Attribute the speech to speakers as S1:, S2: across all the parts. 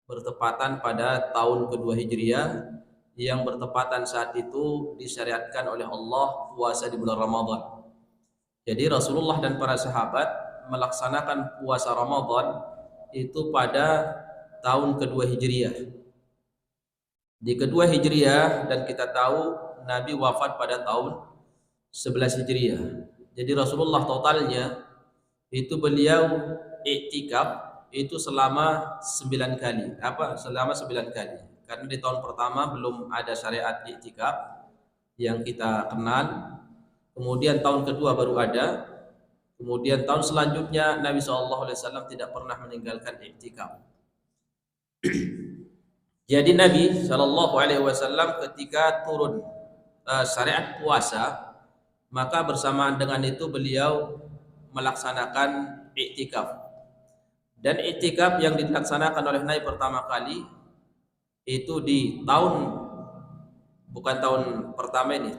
S1: bertepatan pada tahun kedua Hijriah, yang bertepatan saat itu disyariatkan oleh Allah puasa di bulan Ramadan. Jadi Rasulullah dan para sahabat melaksanakan puasa Ramadan itu pada tahun kedua Hijriah. Di kedua Hijriah, dan kita tahu Nabi wafat pada tahun 11 Hijriah. Jadi Rasulullah totalnya itu beliau iktikaf itu selama 9 kali. Selama 9 kali. Karena di tahun pertama belum ada syariat iktikaf yang kita kenal. Kemudian tahun kedua baru ada. Kemudian tahun selanjutnya Nabi SAW tidak pernah meninggalkan iktikaf. Jadi Nabi SAW ketika turun syariat puasa, maka bersamaan dengan itu beliau melaksanakan iktikaf. Dan iktikaf yang dilaksanakan oleh Nabi pertama kali itu di bukan tahun pertama ini,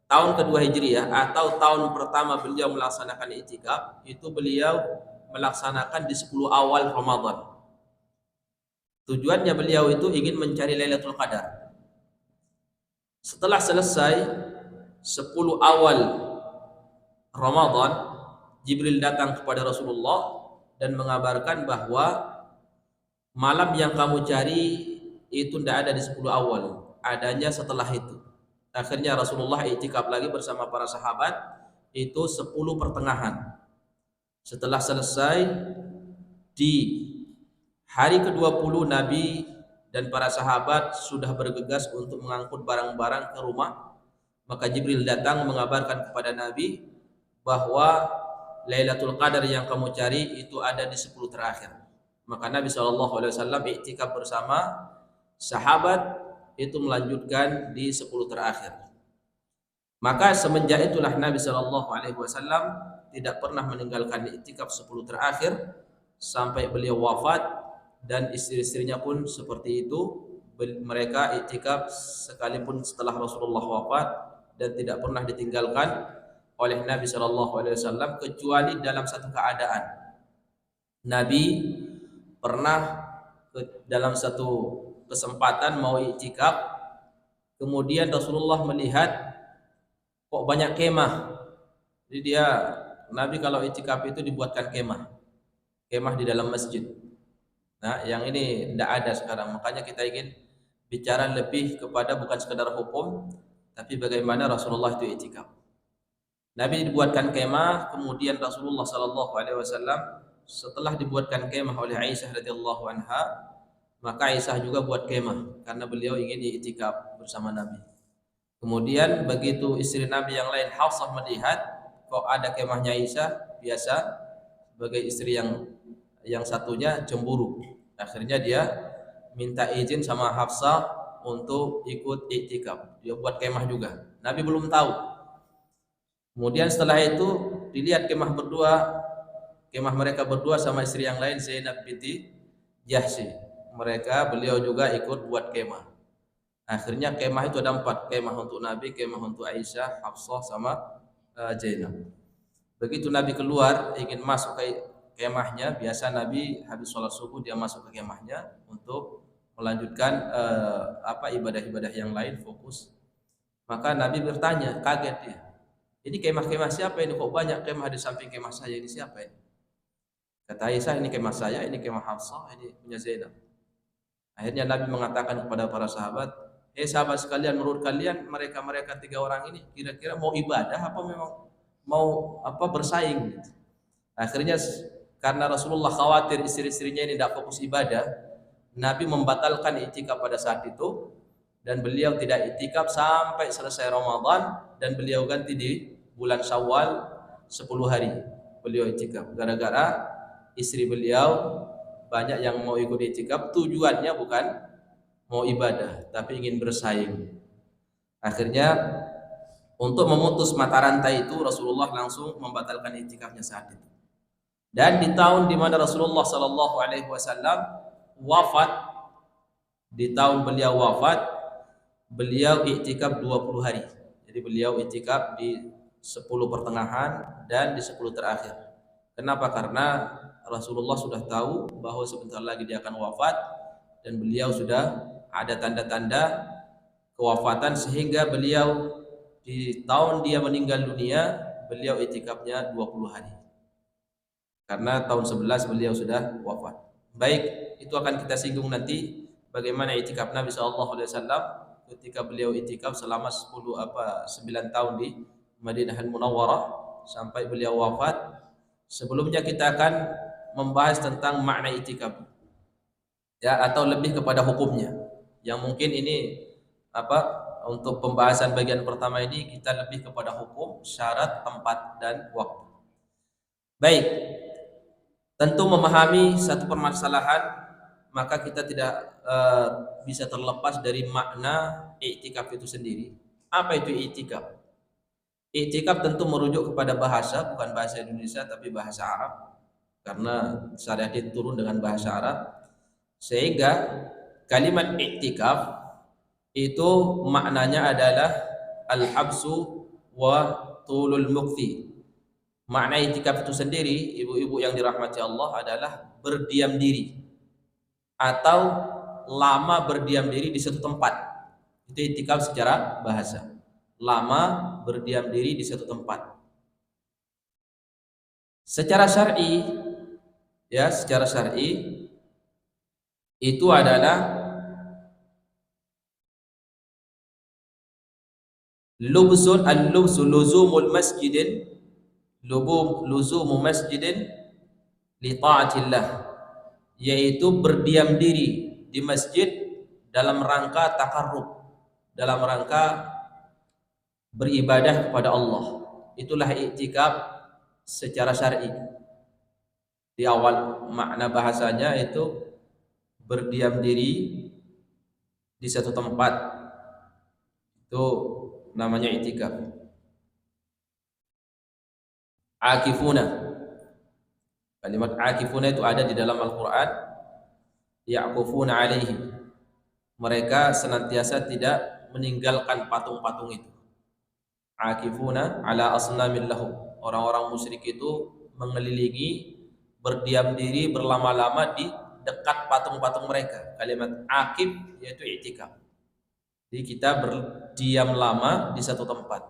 S1: tahun kedua Hijriah atau tahun pertama beliau melaksanakan iktikaf, itu beliau melaksanakan di 10 awal Ramadan. Tujuannya beliau itu ingin mencari Lailatul Qadar. Setelah selesai 10 awal Ramadan, Jibril datang kepada Rasulullah dan mengabarkan bahwa malam yang kamu cari itu tidak ada di 10 awal, adanya setelah itu. Akhirnya Rasulullah iktikaf lagi bersama para sahabat itu 10 pertengahan. Setelah selesai di hari ke-20, Nabi dan para sahabat sudah bergegas untuk mengangkut barang-barang ke rumah. Maka Jibril datang mengabarkan kepada Nabi bahwa Lailatul Qadar yang kamu cari itu ada di 10 terakhir. Maka Nabi SAW iktikaf bersama sahabat itu melanjutkan di 10 terakhir. Maka semenjak itulah Nabi SAW tidak pernah meninggalkan iktikaf 10 terakhir sampai beliau wafat, dan istri-istrinya pun seperti itu. Mereka iktikaf sekalipun setelah Rasulullah wafat dan tidak pernah ditinggalkan oleh Nabi SAW kecuali dalam satu keadaan. Nabi pernah dalam satu kesempatan mau iktikaf, kemudian Rasulullah melihat kok banyak kemah. Jadi Nabi kalau iktikaf itu dibuatkan kemah di dalam masjid. Nah, yang ini tidak ada sekarang. Makanya kita ingin bicara lebih kepada bukan sekedar hukum, tapi bagaimana Rasulullah itu iktikaf. Nabi dibuatkan kemah, kemudian Rasulullah SAW setelah dibuatkan kemah oleh Aisyah radhiyallahu anha, maka Aisyah juga buat kemah karena beliau ingin iktikaf bersama Nabi. Kemudian begitu istri Nabi yang lain Hafsah melihat kok ada kemahnya Aisyah, biasa sebagai istri yang satunya cemburu. Akhirnya dia minta izin sama Hafsah untuk ikut iktikaf. Dia buat kemah juga. Nabi belum tahu. Kemudian setelah itu dilihat kemah mereka berdua sama istri yang lain, Zainab binti Jahsy. Beliau juga ikut buat kemah. Akhirnya kemah itu ada 4, kemah untuk Nabi, kemah untuk Aisyah, Hafsah sama Zainab. Begitu Nabi keluar ingin masuk ke kemahnya, biasa Nabi habis sholat subuh dia masuk ke kemahnya untuk melanjutkan ibadah-ibadah yang lain, fokus. Maka Nabi bertanya, kaget dia, ini kemah-kemah siapa ini, kok banyak kemah di samping kemah saya, ini siapa ini? Kata Aisyah, ini kemah saya, ini kemah Hafsah, ini punya Zainab. Akhirnya Nabi mengatakan kepada para sahabat, sahabat sekalian, menurut kalian mereka 3 orang ini kira-kira mau ibadah apa memang mau bersaing gitu. Akhirnya karena Rasulullah khawatir istri-istrinya ini tidak fokus ibadah, Nabi membatalkan iktikaf pada saat itu, dan beliau tidak iktikaf sampai selesai Ramadan, dan beliau ganti di bulan Syawal 10 hari beliau iktikaf. Gara-gara istri beliau banyak yang mau ikut iktikaf, tujuannya bukan mau ibadah tapi ingin bersaing. Akhirnya untuk memutus mata rantai itu Rasulullah langsung membatalkan iktikafnya saat itu. Dan di tahun di mana Rasulullah SAW wafat, di tahun beliau wafat, beliau iktikaf 20 hari. Jadi beliau iktikaf di 10 pertengahan dan di 10 terakhir. Kenapa? Karena Rasulullah sudah tahu bahwa sebentar lagi dia akan wafat, dan beliau sudah ada tanda-tanda kewafatan, sehingga beliau di tahun dia meninggal dunia beliau itikafnya 20 hari. Karena tahun 11 beliau sudah wafat. Baik, itu akan kita singgung nanti bagaimana itikaf Nabi sallallahu alaihi wasallam ketika beliau itikaf selama 9 tahun di Madinahul Munawwarah sampai beliau wafat. Sebelumnya kita akan membahas tentang makna itikaf, ya, atau lebih kepada hukumnya. Yang mungkin ini untuk pembahasan bagian pertama ini kita lebih kepada hukum, syarat, tempat dan waktu. Baik, tentu memahami satu permasalahan maka kita tidak bisa terlepas dari makna i'tikaf itu sendiri. Apa itu i'tikaf? I'tikaf tentu merujuk kepada bahasa, bukan bahasa Indonesia tapi bahasa Arab, karena syariat itu turun dengan bahasa Arab, sehingga kalimat i'tikaf itu maknanya adalah al-habsu wa tulul mukti. Makna i'tikaf itu sendiri, ibu-ibu yang dirahmati Allah, adalah berdiam diri atau lama berdiam diri di satu tempat. Itu i'tikaf secara bahasa. Lama berdiam diri di satu tempat. Secara syar'i, ya, secara syar'i itu adalah al-lubsu luzumul masjidin luzumu masjidin li ta'atillah, yaitu berdiam diri di masjid dalam rangka takarrub, dalam rangka beribadah kepada Allah. Itulah i'tikaf secara syar'i. Di awal makna bahasanya itu berdiam diri di satu tempat, itu namanya i'tikaf. Akifuna, kalimat akifuna itu ada di dalam Al-Quran. Ya'kufuna alaihi, mereka senantiasa tidak meninggalkan patung-patung itu. Akifuna ala asnamin lahum, orang-orang musyrik itu mengelilingi, berdiam diri berlama-lama di dekat patung-patung mereka. Kalimat akif yaitu i'tikaf. Jadi kita berdiam lama di satu tempat.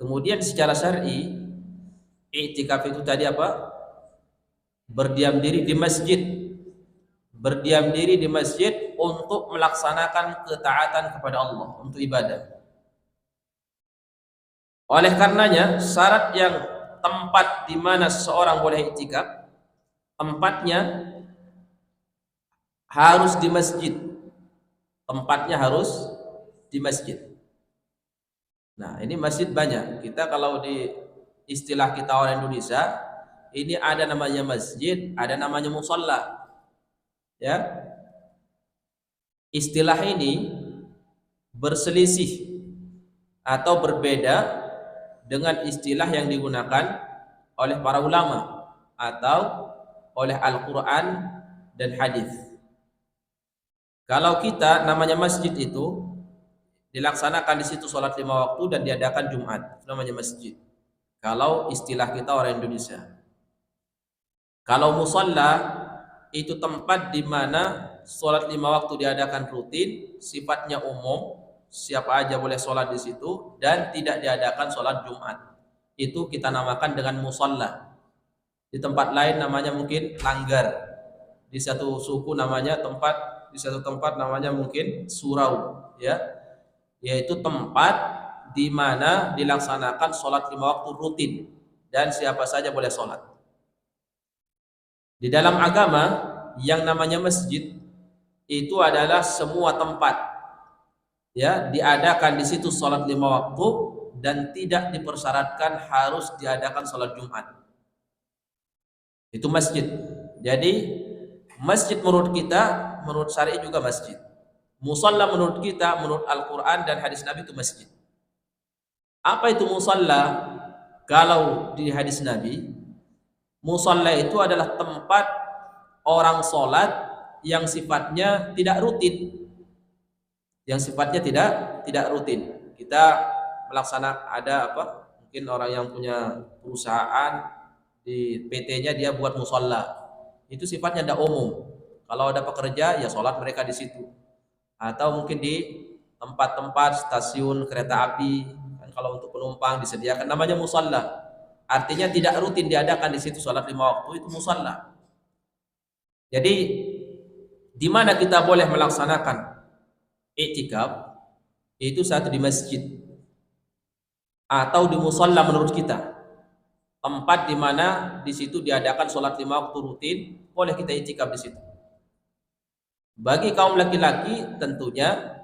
S1: Kemudian secara syar'i, i'tikaf itu tadi apa? Berdiam diri di masjid. Berdiam diri di masjid untuk melaksanakan ketaatan kepada Allah, untuk ibadah. Oleh karenanya, syarat yang tempat di mana seseorang boleh i'tikaf, tempatnya harus di masjid. Tempatnya harus di masjid. Nah, ini masjid banyak. Kita kalau di istilah kita orang Indonesia, ini ada namanya masjid, ada namanya musalla. Ya. Istilah ini berselisih atau berbeda dengan istilah yang digunakan oleh para ulama atau oleh Al-Quran dan hadis. Kalau kita namanya masjid itu dilaksanakan di situ sholat 5 waktu dan diadakan Jumat, itu namanya masjid. Kalau istilah kita orang Indonesia. Kalau musalla itu tempat di mana sholat 5 waktu diadakan rutin, sifatnya umum, siapa aja boleh sholat di situ, dan tidak diadakan sholat Jumat. Itu kita namakan dengan musalla. Di tempat lain namanya mungkin langgar. Di satu suku namanya di satu tempat namanya mungkin surau, ya, yaitu tempat di mana dilaksanakan sholat 5 waktu rutin dan siapa saja boleh sholat. Di dalam agama yang namanya masjid itu adalah semua tempat, ya, diadakan di situ sholat 5 waktu dan tidak dipersyaratkan harus diadakan sholat Jumat. Itu masjid. Jadi masjid menurut kita, menurut syar'i juga masjid. Musalla menurut kita, menurut Al-Quran dan hadis Nabi itu masjid. Apa itu musalla? Kalau di hadis Nabi, musalla itu adalah tempat orang sholat yang sifatnya tidak rutin. Yang sifatnya tidak rutin. Kita melaksanakan mungkin orang yang punya perusahaan, di PT-nya dia buat musalla. Itu sifatnya tidak umum. Kalau ada pekerja ya sholat mereka di situ. Atau mungkin di tempat-tempat stasiun kereta api, kan kalau untuk penumpang disediakan namanya musalla. Artinya tidak rutin diadakan di situ sholat 5 waktu, itu musalla. Jadi di mana kita boleh melaksanakan i'tikaf? Itu satu di masjid atau di musalla menurut kita. Tempat di mana di situ diadakan sholat 5 waktu rutin, boleh kita i'tikaf di situ. Bagi kaum laki-laki tentunya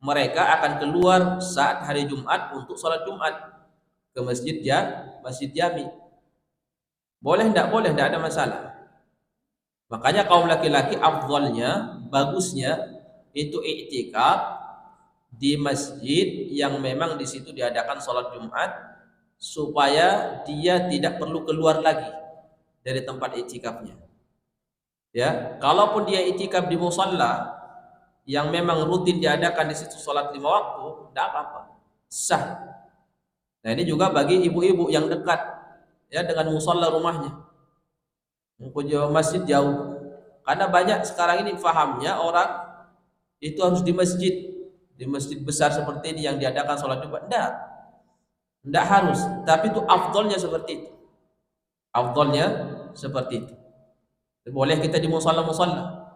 S1: mereka akan keluar saat hari Jumat untuk sholat Jumat ke masjid jami. Boleh enggak? Boleh, enggak ada masalah. Makanya kaum laki-laki afdhalnya, bagusnya itu i'tikaf di masjid yang memang di situ diadakan sholat Jumat, supaya dia tidak perlu keluar lagi dari tempat i'tikafnya. Ya, kalaupun dia i'tikaf di musalla yang memang rutin diadakan di situ sholat 5 waktu, tidak apa-apa, sah. Nah ini juga bagi ibu-ibu yang dekat ya dengan musalla rumahnya, masjid jauh. Karena banyak sekarang ini fahamnya orang itu harus di masjid besar seperti ini yang diadakan sholat Jumat. Tidak harus, tapi itu afdolnya seperti itu. Afdolnya seperti itu. Boleh kita di musalla-musalla.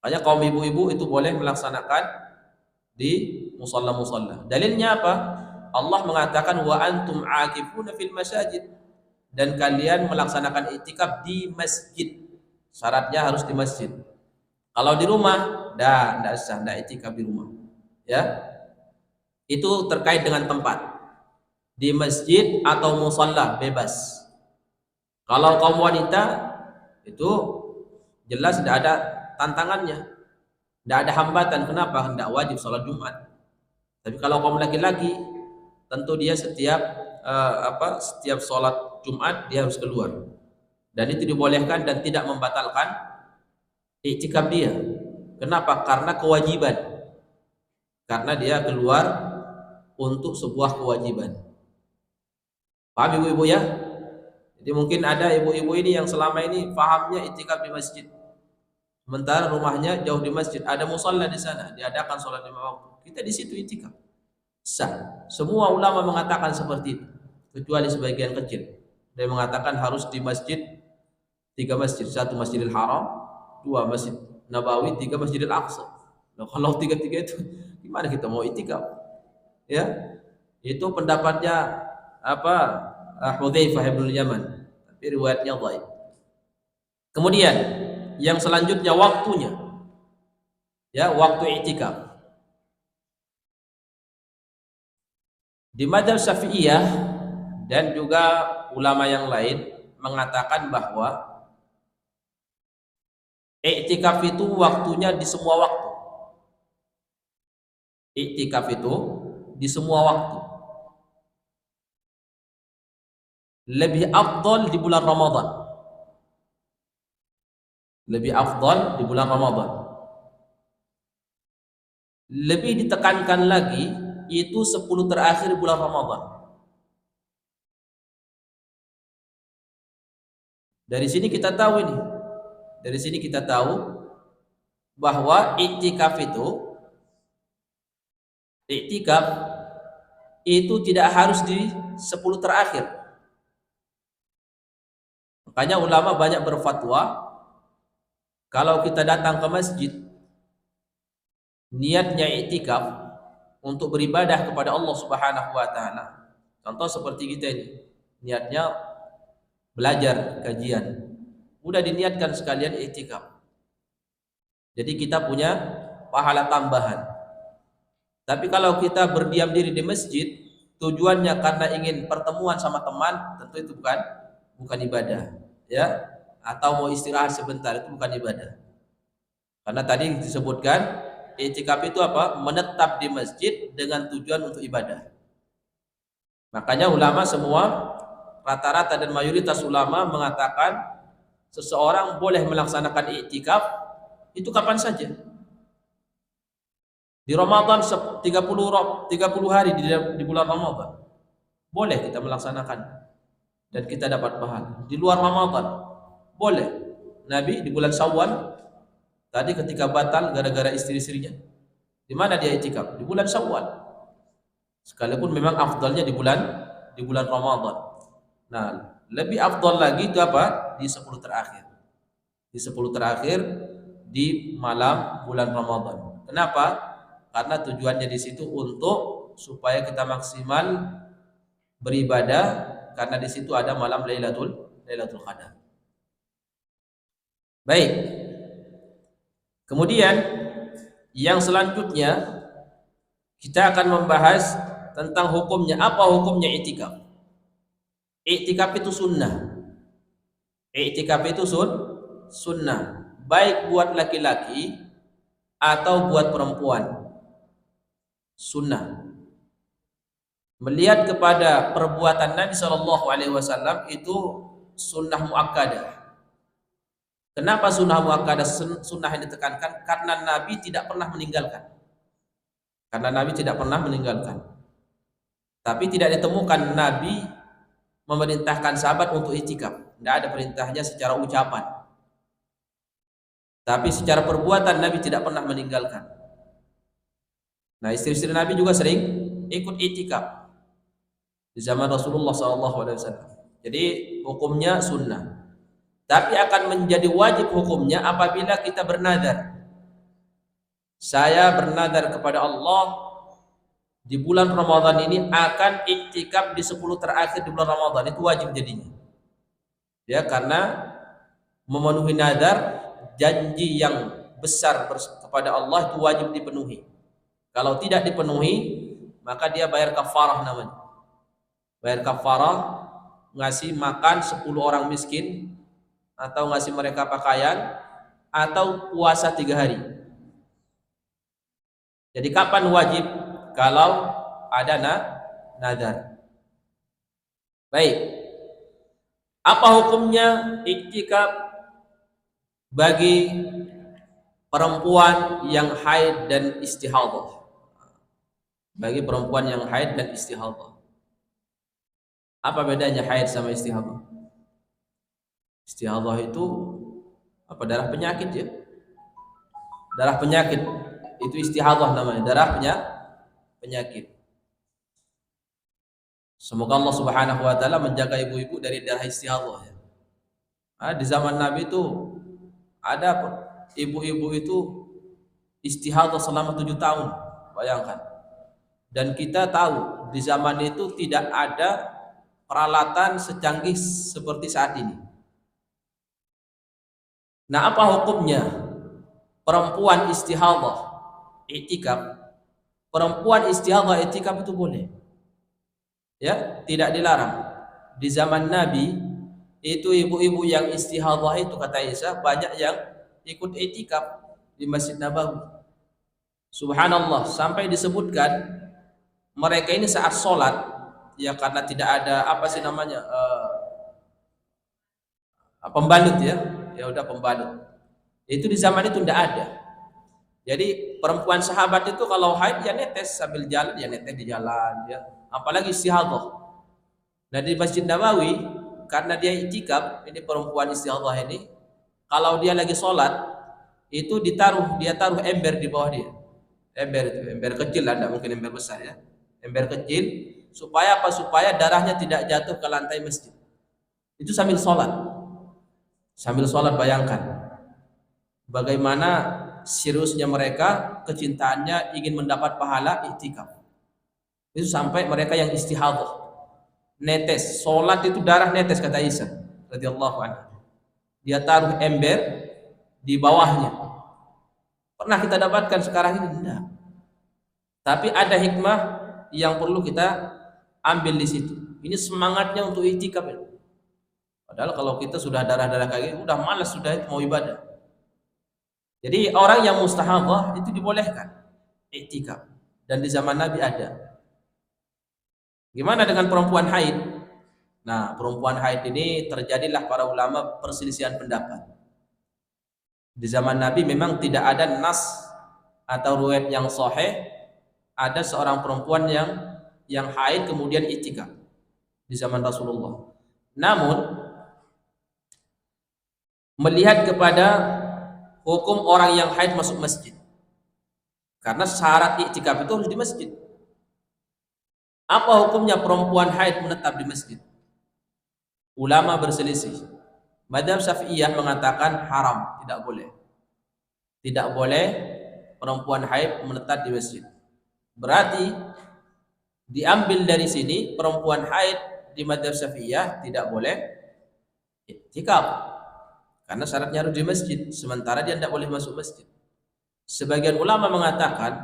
S1: Makanya kaum ibu-ibu itu boleh melaksanakan di musalla-musalla. Dalilnya apa? Allah mengatakan wa antum aakifuna fil masajid, dan kalian melaksanakan i'tikaf di masjid. Syaratnya harus di masjid. Kalau di rumah, tidak sah, tidak i'tikaf di rumah. Ya, itu terkait dengan tempat. Di masjid atau musalla bebas. Kalau kaum wanita itu jelas tidak ada tantangannya, tidak ada hambatan. Kenapa? Tidak wajib sholat Jumat. Tapi kalau kaum laki-laki, tentu dia setiap sholat Jumat dia harus keluar, dan itu dibolehkan dan tidak membatalkan i'tikaf dia. Kenapa? Karena kewajiban, karena dia keluar untuk sebuah kewajiban. Paham ibu-ibu ya? Jadi mungkin ada ibu-ibu ini yang selama ini fahamnya i'tikaf di masjid, sementara rumahnya jauh di masjid, ada musalla di sana, diadakan sholat 5 waktu. Kita di situ i'tikaf, sah. Semua ulama mengatakan seperti itu, kecuali sebagian kecil. Dia mengatakan harus di masjid, 3 masjid, 1 Masjidil Haram, 2 Masjid Nabawi, 3 Masjidil Aqsa. Nah, kalau 3 itu gimana kita mau i'tikaf? Ya, itu pendapatnya Hudzaifah bin Yaman, tapi riwayatnya dhaif. Kemudian yang selanjutnya waktunya, ya, waktu i'tikaf. Di madzhab Syafi'iyah dan juga ulama yang lain mengatakan bahwa i'tikaf itu waktunya di semua waktu. I'tikaf itu di semua waktu. Lebih afdal di bulan Ramadan. Lebih afdal di bulan Ramadan. Lebih ditekankan lagi itu 10 terakhir bulan Ramadan. Dari sini kita tahu ini. Dari sini kita tahu bahwa i'tikaf itu tidak harus di 10 terakhir. Makanya ulama banyak berfatwa kalau kita datang ke masjid niatnya i'tikaf untuk beribadah kepada Allah Subhanahu wa taala. Contoh seperti kita ini, niatnya belajar kajian. Udah diniatkan sekalian i'tikaf. Jadi kita punya pahala tambahan. Tapi kalau kita berdiam diri di masjid, tujuannya karena ingin pertemuan sama teman, tentu itu bukan ibadah, ya. Atau mau istirahat sebentar, itu bukan ibadah. Karena tadi disebutkan i'tikaf itu apa? Menetap di masjid dengan tujuan untuk ibadah. Makanya ulama semua rata-rata dan mayoritas ulama mengatakan seseorang boleh melaksanakan i'tikaf itu kapan saja. Di Ramadan 30 hari di bulan Ramadan boleh kita melaksanakan dan kita dapat pahala. Di luar Ramadan boleh. Nabi di bulan Syawal Tadi ketika batal gara-gara istri-istrinya, di mana dia itikaf? Di bulan Syawal. Sekalipun memang afdalnya di bulan Ramadan. Nah, lebih afdal lagi itu apa? Di 10 terakhir. Di 10 terakhir di malam bulan Ramadan. Kenapa? Karena tujuannya di situ untuk supaya kita maksimal beribadah, karena di situ ada malam Lailatul Qadar. Baik. Kemudian yang selanjutnya kita akan membahas tentang hukumnya. Apa hukumnya i'tikaf? I'tikaf itu sunnah. I'tikaf itu sunnah, baik buat laki-laki atau buat perempuan. Sunnah. Melihat kepada perbuatan Nabi Shallallahu Alaihi Wasallam itu sunnah muakkadah. Kenapa sunnah muakkadah? Sunnah yang ditekankan karena Nabi tidak pernah meninggalkan. Karena Nabi tidak pernah meninggalkan. Tapi tidak ditemukan Nabi memerintahkan sahabat untuk i'tikaf. Tidak ada perintahnya secara ucapan. Tapi secara perbuatan Nabi tidak pernah meninggalkan. Nah, istri-istri Nabi juga sering ikut i'tikaf di zaman Rasulullah SAW. Jadi hukumnya sunnah. Tapi akan menjadi wajib hukumnya apabila kita bernadar. Saya bernadar kepada Allah di bulan Ramadan ini akan i'tikaf di 10 terakhir di bulan Ramadan. Itu wajib jadinya. Ya, karena memenuhi nadar, janji yang besar kepada Allah itu wajib dipenuhi. Kalau tidak dipenuhi, maka dia bayar kafarah namanya. Bayar kafarah, ngasih makan 10 orang miskin, atau ngasih mereka pakaian, atau puasa 3 hari. Jadi kapan wajib? Kalau ada nadar. Baik. Apa hukumnya i'tikaf bagi perempuan yang haid dan istihadhah? Bagi perempuan yang haid dan istihadhah. Apa bedanya haid sama istihadhah? Istihadhah itu apa? Darah penyakit ya. Darah penyakit itu istihadhah namanya, darah penyakit. Semoga Allah Subhanahu wa taala menjaga ibu-ibu dari darah istihadhah ya. Di zaman Nabi itu ada ibu-ibu itu istihadhah selama 7 tahun, bayangkan. Dan kita tahu di zaman itu tidak ada peralatan secanggih seperti saat ini. Nah, apa hukumnya perempuan istihadhah i'tikaf? Perempuan istihadhah i'tikaf itu boleh. Ya, tidak dilarang. Di zaman Nabi itu ibu-ibu yang istihadhah itu, kata Aisyah, banyak yang ikut i'tikaf di Masjid Nabawi. Subhanallah, sampai disebutkan mereka ini saat sholat, ya karena tidak ada apa sih namanya pembalut ya udah pembalut. Itu di zaman itu tidak ada. Jadi perempuan sahabat itu kalau haid ya netes sambil jalan, ya netes di jalan ya. Apalagi istihadhah. Nah, di Masjid Nabawi karena dia i'tikaf, ini perempuan istihadhah ini, kalau dia lagi sholat itu dia taruh ember di bawah dia. Ember kecil lah, tidak mungkin ember besar ya. Ember kecil supaya apa? Supaya darahnya tidak jatuh ke lantai masjid. Itu sambil sholat. Sambil sholat, bayangkan bagaimana seriusnya mereka, kecintaannya ingin mendapat pahala i'tikaf. Itu sampai mereka yang istihadhah netes, sholat itu darah netes, kata Aisyah radhiyallahu anha. Dia taruh ember di bawahnya. Pernah kita dapatkan sekarang ini? Tidak. Tapi ada hikmah yang perlu kita ambil di situ. Ini semangatnya untuk i'tikaf. Padahal kalau kita sudah darah-darah kayak gitu, udah malas sudah mau ibadah. Jadi orang yang mustahadhah itu dibolehkan i'tikaf, dan di zaman Nabi ada. Gimana dengan perempuan haid? Nah, perempuan haid ini terjadilah para ulama perselisihan pendapat. Di zaman Nabi memang tidak ada nas atau riwayat yang sahih ada seorang perempuan yang haid kemudian i'tikaf di zaman Rasulullah. Namun melihat kepada hukum orang yang haid masuk masjid. Karena syarat iktikaf itu harus di masjid. Apa hukumnya perempuan haid menetap di masjid? Ulama berselisih. Madzhab Syafi'iyah mengatakan haram, tidak boleh. Tidak boleh perempuan haid menetap di masjid. Berarti diambil dari sini perempuan haid di madzhab Syafi'iyah tidak boleh iktikaf. Karena syaratnya harus di masjid, sementara dia tidak boleh masuk masjid. Sebagian ulama mengatakan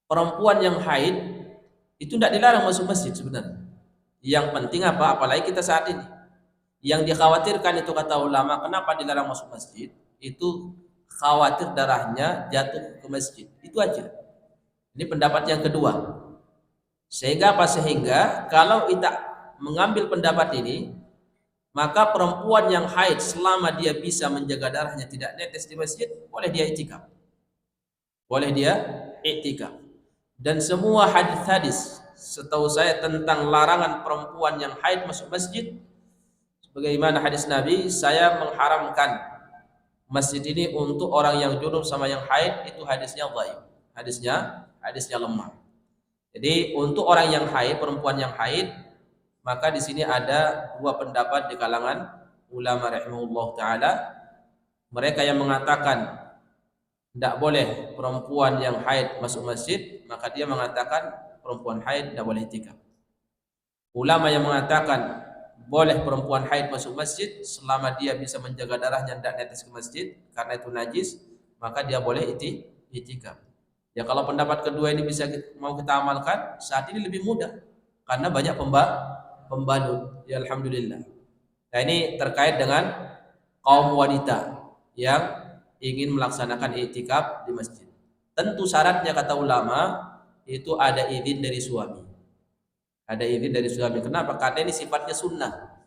S1: perempuan yang haid itu tidak dilarang masuk masjid sebenarnya. Yang penting apa? Apalagi kita saat ini. Yang dikhawatirkan itu kata ulama, kenapa dilarang masuk masjid? Itu khawatir darahnya jatuh ke masjid. Itu aja. Ini pendapat yang kedua. Sehingga apa? Sehingga kalau kita mengambil pendapat ini, maka perempuan yang haid selama dia bisa menjaga darahnya tidak netes di masjid, boleh dia iktikaf. Boleh dia iktikaf. Dan semua hadis-hadis setahu saya tentang larangan perempuan yang haid masuk masjid, sebagaimana hadis Nabi, saya mengharamkan masjid ini untuk orang yang junub sama yang haid, itu hadisnya dhaif. Hadisnya lemah. Jadi untuk orang yang haid, perempuan yang haid, maka di sini ada dua pendapat di kalangan ulama rahimahullah taala. Mereka yang mengatakan tidak boleh perempuan yang haid masuk masjid, maka dia mengatakan perempuan haid tidak boleh iktikaf. Ulama yang mengatakan boleh perempuan haid masuk masjid selama dia bisa menjaga darahnya tidak netes ke masjid karena itu najis, maka dia boleh iktikaf. Ya kalau pendapat kedua ini mau kita amalkan, saat ini lebih mudah karena banyak pembalut. Ya alhamdulillah. Nah ini terkait dengan kaum wanita yang ingin melaksanakan iktikaf di masjid. Tentu syaratnya kata ulama itu ada izin dari suami. Ada izin dari suami. Kenapa? Karena ini sifatnya sunnah.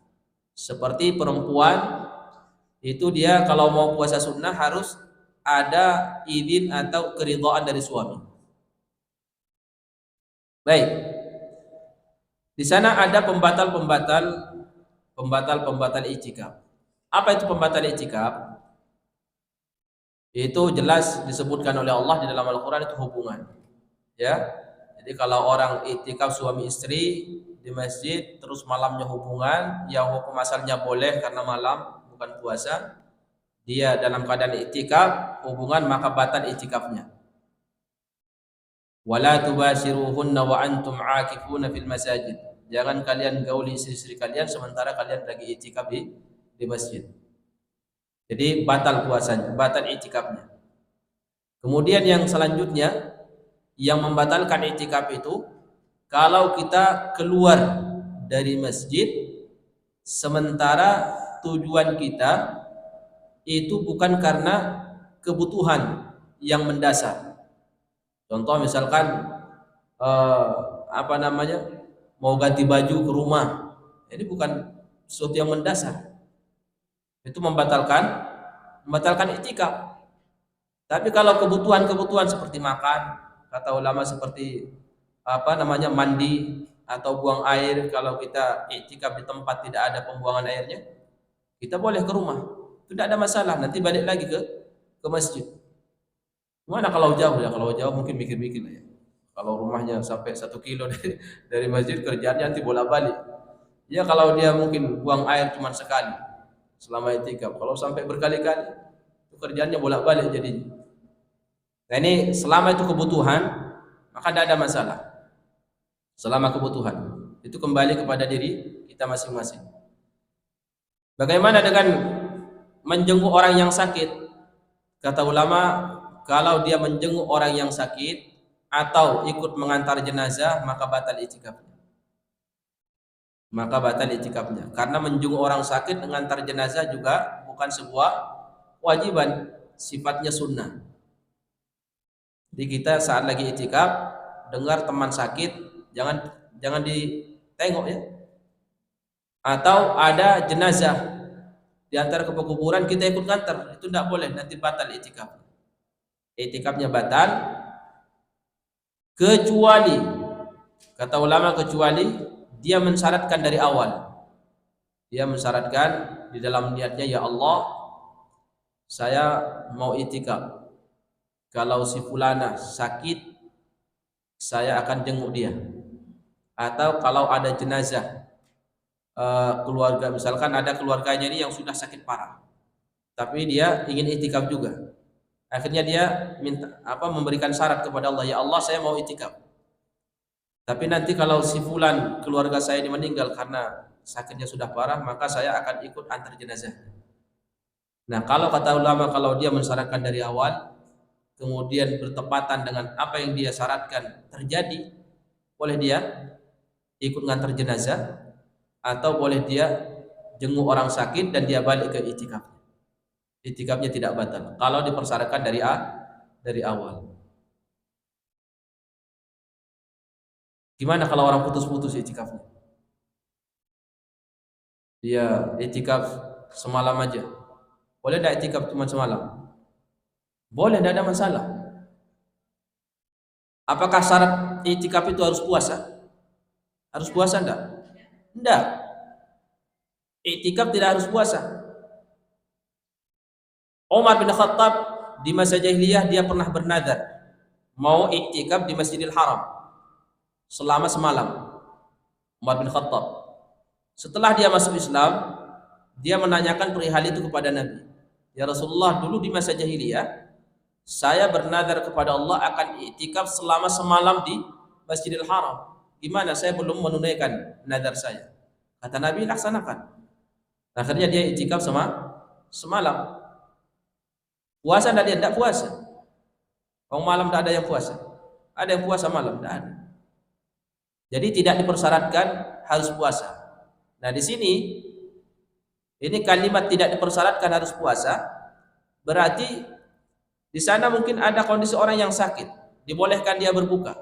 S1: Seperti perempuan itu dia kalau mau puasa sunnah harus ada izin atau keridhaan dari suami. Baik. Di sana ada pembatal iktikaf. Apa itu pembatal iktikaf? Itu jelas disebutkan oleh Allah di dalam Al-Qur'an, itu hubungan. Ya. Jadi kalau orang iktikaf suami istri di masjid terus malamnya hubungan, yang hukum asalnya boleh karena malam bukan puasa, dia dalam keadaan iktikaf hubungan maka batal iktikafnya. Wala tubashiruhunna wa antum aakifuna fil masajid. Jangan kalian gauli istri-istri kalian sementara kalian lagi iktikaf di masjid. Jadi batal puasanya, batal iktikafnya. Kemudian yang selanjutnya yang membatalkan iktikaf itu kalau kita keluar dari masjid sementara tujuan kita itu bukan karena kebutuhan yang mendasar. Contoh misalkan mau ganti baju ke rumah, ini bukan sesuatu yang mendasar. Itu membatalkan iktikaf. Tapi kalau kebutuhan seperti makan, kata ulama seperti mandi atau buang air, kalau kita iktikaf di tempat tidak ada pembuangan airnya, kita boleh ke rumah. Tidak ada masalah, nanti balik lagi ke masjid. Gimana kalau jauh ya? Kalau jauh mungkin mikir-mikir ya. Kalau rumahnya sampai 1 kilo dari masjid, kerjaannya nanti bolak-balik. Ya kalau dia mungkin buang air cuma sekali selama iktikaf. Kalau sampai berkali-kali, itu kerjaannya bolak-balik jadinya. Nah ini selama itu kebutuhan, maka tidak ada masalah. Selama kebutuhan, itu kembali kepada diri kita masing-masing. Bagaimana dengan menjenguk orang yang sakit? Kata ulama, kalau dia menjenguk orang yang sakit atau ikut mengantar jenazah, maka batal iktikafnya. Karena menjenguk orang sakit, mengantar jenazah juga bukan sebuah kewajiban, sifatnya sunnah. Jadi kita saat lagi iktikaf dengar teman sakit, jangan ditengok ya. Atau ada jenazah di antara ke kuburan, kita ikut ngantar, itu tidak boleh, nanti batal iktikaf. Iktikafnya batal kecuali, kata ulama, kecuali dia mensyaratkan dari awal. Dia mensyaratkan di dalam niatnya, ya Allah, saya mau itikaf. Kalau si fulana sakit, saya akan jenguk dia. Atau kalau ada jenazah keluarga, misalkan ada keluarganya ini yang sudah sakit parah, tapi dia ingin itikaf juga. Akhirnya dia memberikan syarat kepada Allah, ya Allah saya mau itikaf. Tapi nanti kalau si fulan keluarga saya ini meninggal karena sakitnya sudah parah, maka saya akan ikut antar jenazah. Nah, kalau kata ulama, kalau dia mensyaratkan dari awal, kemudian bertepatan dengan apa yang dia syaratkan terjadi, boleh dia ikut ngantar jenazah, atau boleh dia jenguk orang sakit dan dia balik ke itikaf. Itikafnya tidak batal kalau dipersyaratkan dari awal. Gimana kalau orang putus-putus itikafnya? Dia itikaf semalam aja. Boleh tidak itikaf cuma semalam? Boleh, tidak ada masalah. Apakah syarat itikaf itu harus puasa? Harus puasa enggak? Enggak. Itikaf tidak harus puasa. Umar bin Khattab di masa jahiliyah dia pernah bernadar mau iktikaf di Masjidil Haram selama semalam. Umar bin Khattab. Setelah dia masuk Islam, dia menanyakan perihal itu kepada Nabi. Ya Rasulullah, dulu di masa jahiliyah saya bernadar kepada Allah akan iktikaf selama semalam di Masjidil Haram. Gimana? Saya belum menunaikan nadar saya. Kata Nabi, laksanakan. Akhirnya dia iktikaf semalam. Puasa enggak dia? Enggak puasa. Kalau malam enggak ada yang puasa. Ada yang puasa malam? Enggak ada. Jadi tidak dipersyaratkan harus puasa. Nah, di sini ini kalimat tidak dipersyaratkan harus puasa, berarti di sana mungkin ada kondisi orang yang sakit, dibolehkan dia berbuka.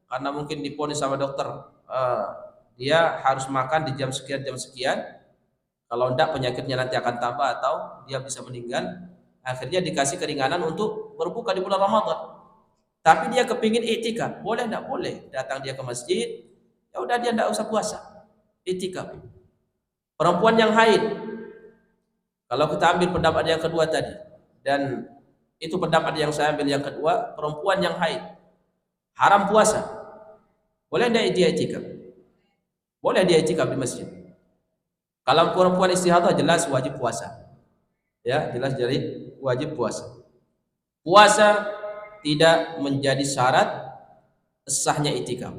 S1: Karena mungkin diponis sama dokter dia harus makan di jam sekian. Kalau enggak penyakitnya nanti akan tambah atau dia bisa meninggal. Akhirnya dikasih keringanan untuk berbuka di bulan Ramadan. Tapi dia kepingin iktikaf, boleh enggak? Boleh. Datang dia ke masjid, ya udah dia enggak usah puasa, iktikaf. Perempuan yang haid, kalau kita ambil pendapat yang kedua tadi, dan itu pendapat yang saya ambil yang kedua, perempuan yang haid haram puasa, boleh enggak dia iktikaf? Boleh dia iktikaf di masjid. Kalau perempuan istihadah jelas wajib puasa. Ya, jelas jadi wajib puasa. Puasa tidak menjadi syarat sahnya iktikaf.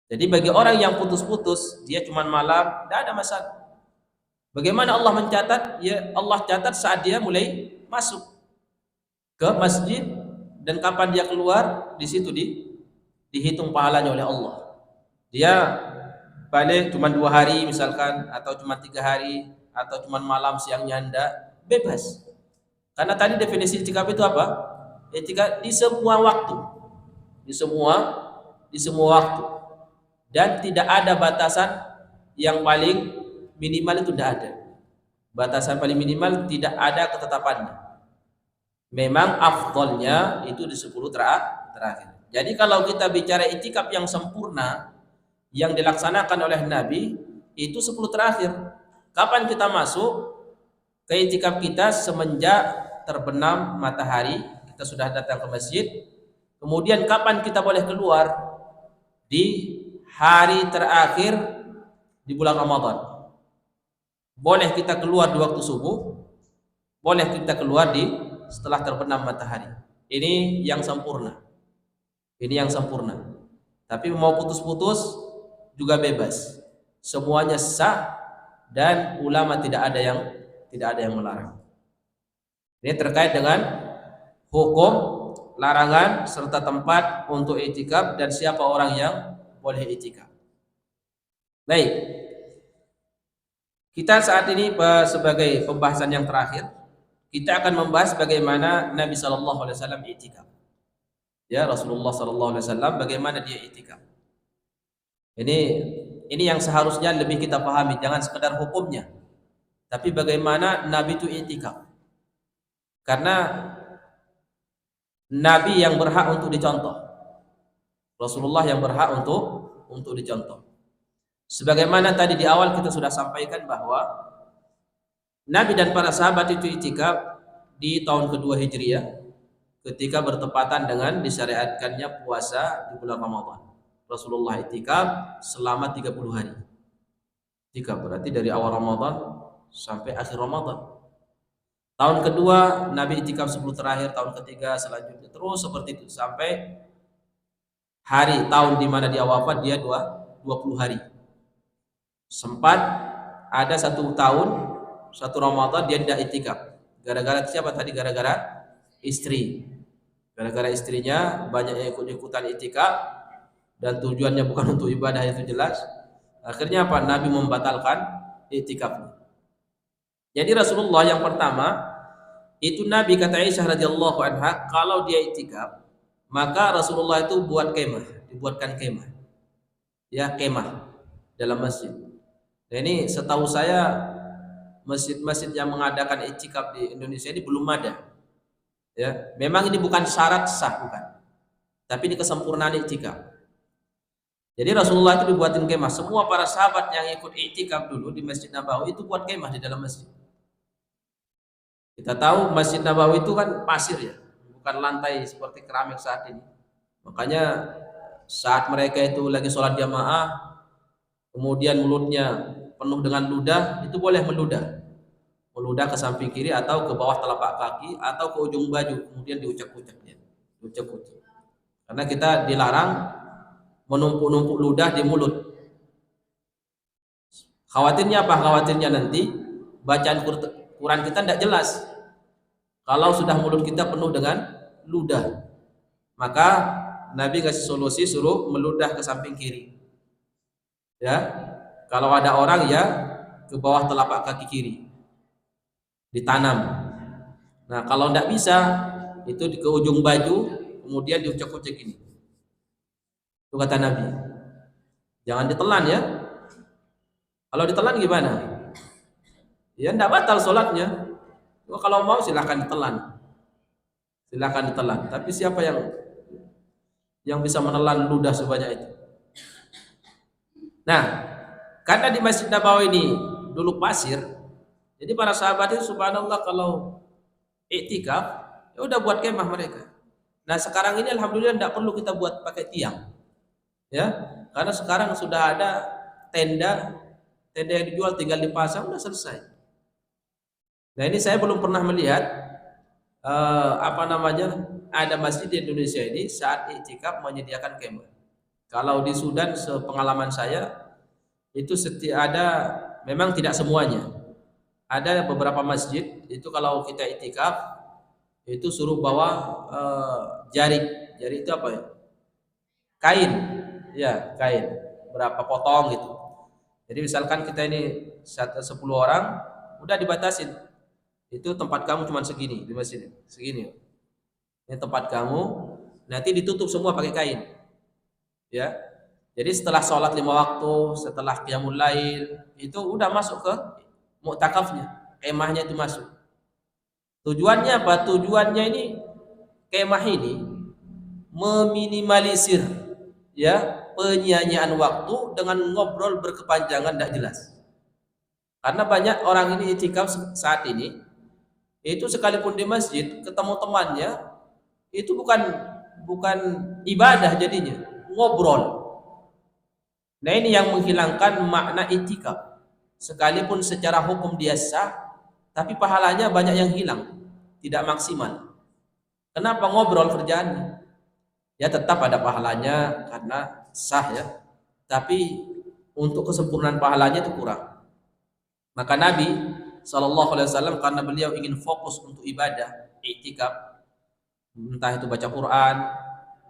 S1: Jadi bagi orang yang putus-putus, dia cuma malam, tidak ada masalah. Bagaimana Allah mencatat? Ya, Allah catat saat dia mulai masuk ke masjid dan kapan dia keluar, di situ dihitung pahalanya oleh Allah. Dia balik cuma 2 hari misalkan, atau cuma 3 hari, atau cuma malam siangnya enggak, bebas. Karena tadi definisi itikaf itu apa? Itikaf di semua waktu. Di semua waktu. Dan tidak ada batasan yang paling minimal, itu tidak ada. Batasan paling minimal tidak ada ketetapannya. Memang afdolnya itu di 10 terakhir. Jadi kalau kita bicara itikaf yang sempurna yang dilaksanakan oleh Nabi, itu 10 terakhir. Kapan kita masuk ke itikaf kita? Semenjak terbenam matahari, kita sudah datang ke masjid. Kemudian kapan kita boleh keluar? Di hari terakhir di bulan Ramadan. Boleh kita keluar di waktu subuh, boleh kita keluar setelah terbenam matahari. Ini yang sempurna. Ini yang sempurna. Tapi mau putus-putus juga bebas. Semuanya sah dan ulama tidak ada yang melarang. Ini terkait dengan hukum, larangan serta tempat untuk iktikaf dan siapa orang yang boleh iktikaf. Baik. Kita saat ini sebagai pembahasan yang terakhir, kita akan membahas bagaimana Nabi sallallahu alaihi wasallam iktikaf. Ya, Rasulullah sallallahu alaihi wasallam bagaimana dia iktikaf. Ini yang seharusnya lebih kita pahami, jangan sekedar hukumnya, tapi bagaimana Nabi itu iktikaf. Karena Nabi yang berhak untuk dicontoh, Rasulullah yang berhak untuk dicontoh. Sebagaimana tadi di awal kita sudah sampaikan bahwa Nabi dan para sahabat itu itikaf di tahun kedua Hijriah ketika bertepatan dengan disyariatkannya puasa di bulan Ramadan. Rasulullah itikaf selama 30 hari. Itikaf berarti dari awal Ramadan sampai akhir Ramadan. Tahun kedua Nabi itikaf 10 terakhir, tahun ketiga selanjutnya terus seperti itu sampai hari tahun di mana dia wafat dia 20 hari. Sempat ada satu tahun, satu Ramadan dia tidak itikaf. Gara-gara siapa tadi? Gara-gara istri. Gara-gara istrinya banyak yang ikut-ikutan itikaf dan tujuannya bukan untuk ibadah, itu jelas. Akhirnya apa? Nabi membatalkan itikaf. Jadi Rasulullah yang pertama itu Nabi, kata Aisyah radhiyallahu anha, kalau dia itikaf maka Rasulullah itu dibuatkan kemah. Ya, kemah dalam masjid. Nah, ini setahu saya masjid-masjid yang mengadakan itikaf di Indonesia ini belum ada. Ya, memang ini bukan syarat sah, bukan. Tapi ini kesempurnaan itikaf. Jadi Rasulullah itu dibuatin kemah. Semua para sahabat yang ikut itikaf dulu di Masjid Nabawi itu buat kemah di dalam masjid. Kita tahu Masjid Nabawi itu kan pasir ya, bukan lantai seperti keramik saat ini. Makanya saat mereka itu lagi sholat jamaah, kemudian mulutnya penuh dengan ludah, itu boleh meludah ke samping kiri atau ke bawah telapak kaki atau ke ujung baju, kemudian diucek-uceknya, diucek-ucek. Karena kita dilarang menumpuk-numpuk ludah di mulut. Khawatirnya apa? Khawatirnya nanti bacaan Quran kita tidak jelas. Kalau sudah mulut kita penuh dengan ludah, maka Nabi kasih solusi, suruh meludah ke samping kiri. Ya, kalau ada orang ya ke bawah telapak kaki kiri, ditanam. Nah, kalau tidak bisa itu ke ujung baju, kemudian diucek-ucek gini. Itu kata Nabi. Jangan ditelan ya. Kalau ditelan gimana? Ya tidak batal sholatnya. Kalau mau silahkan ditelan. Silahkan ditelan. Tapi siapa yang bisa menelan ludah sebanyak itu? Nah, karena di Masjid Nabawi ini dulu pasir, jadi para sahabat itu subhanallah kalau iktikaf ya udah buat kemah mereka. Nah, sekarang ini alhamdulillah tidak perlu kita buat pakai tiang. Ya, karena sekarang sudah ada tenda yang dijual, tinggal dipasang udah selesai. Nah, ini saya belum pernah melihat ada masjid di Indonesia ini saat iktikaf menyediakan kemah. Kalau di Sudan sepengalaman saya itu memang tidak semuanya. Ada beberapa masjid itu kalau kita iktikaf itu suruh bawa jarik itu apa ya? Kain. Ya, kain. Berapa potong gitu. Jadi misalkan kita ini 10 orang udah dibatasin. Itu tempat kamu cuma segini di masjid, segini. Ini tempat kamu, nanti ditutup semua pakai kain. Ya. Jadi setelah sholat 5 waktu, setelah qiyamul lail, itu udah masuk ke mu'takafnya, kemahnya itu masuk. Tujuannya apa? Tujuannya ini kemah ini meminimalisir ya penyia-nyiaan waktu dengan ngobrol berkepanjangan tidak jelas. Karena banyak orang ini itikaf saat ini itu sekalipun di masjid ketemu temannya itu bukan ibadah jadinya, ngobrol. Nah, ini yang menghilangkan makna itikaf. Sekalipun secara hukum dia sah, tapi pahalanya banyak yang hilang, tidak maksimal. Kenapa? Ngobrol kerjaannya. Ya tetap ada pahalanya karena sah ya, tapi untuk kesempurnaan pahalanya itu kurang. Maka Nabi SAW karena beliau ingin fokus untuk ibadah, iktikaf, entah itu baca Quran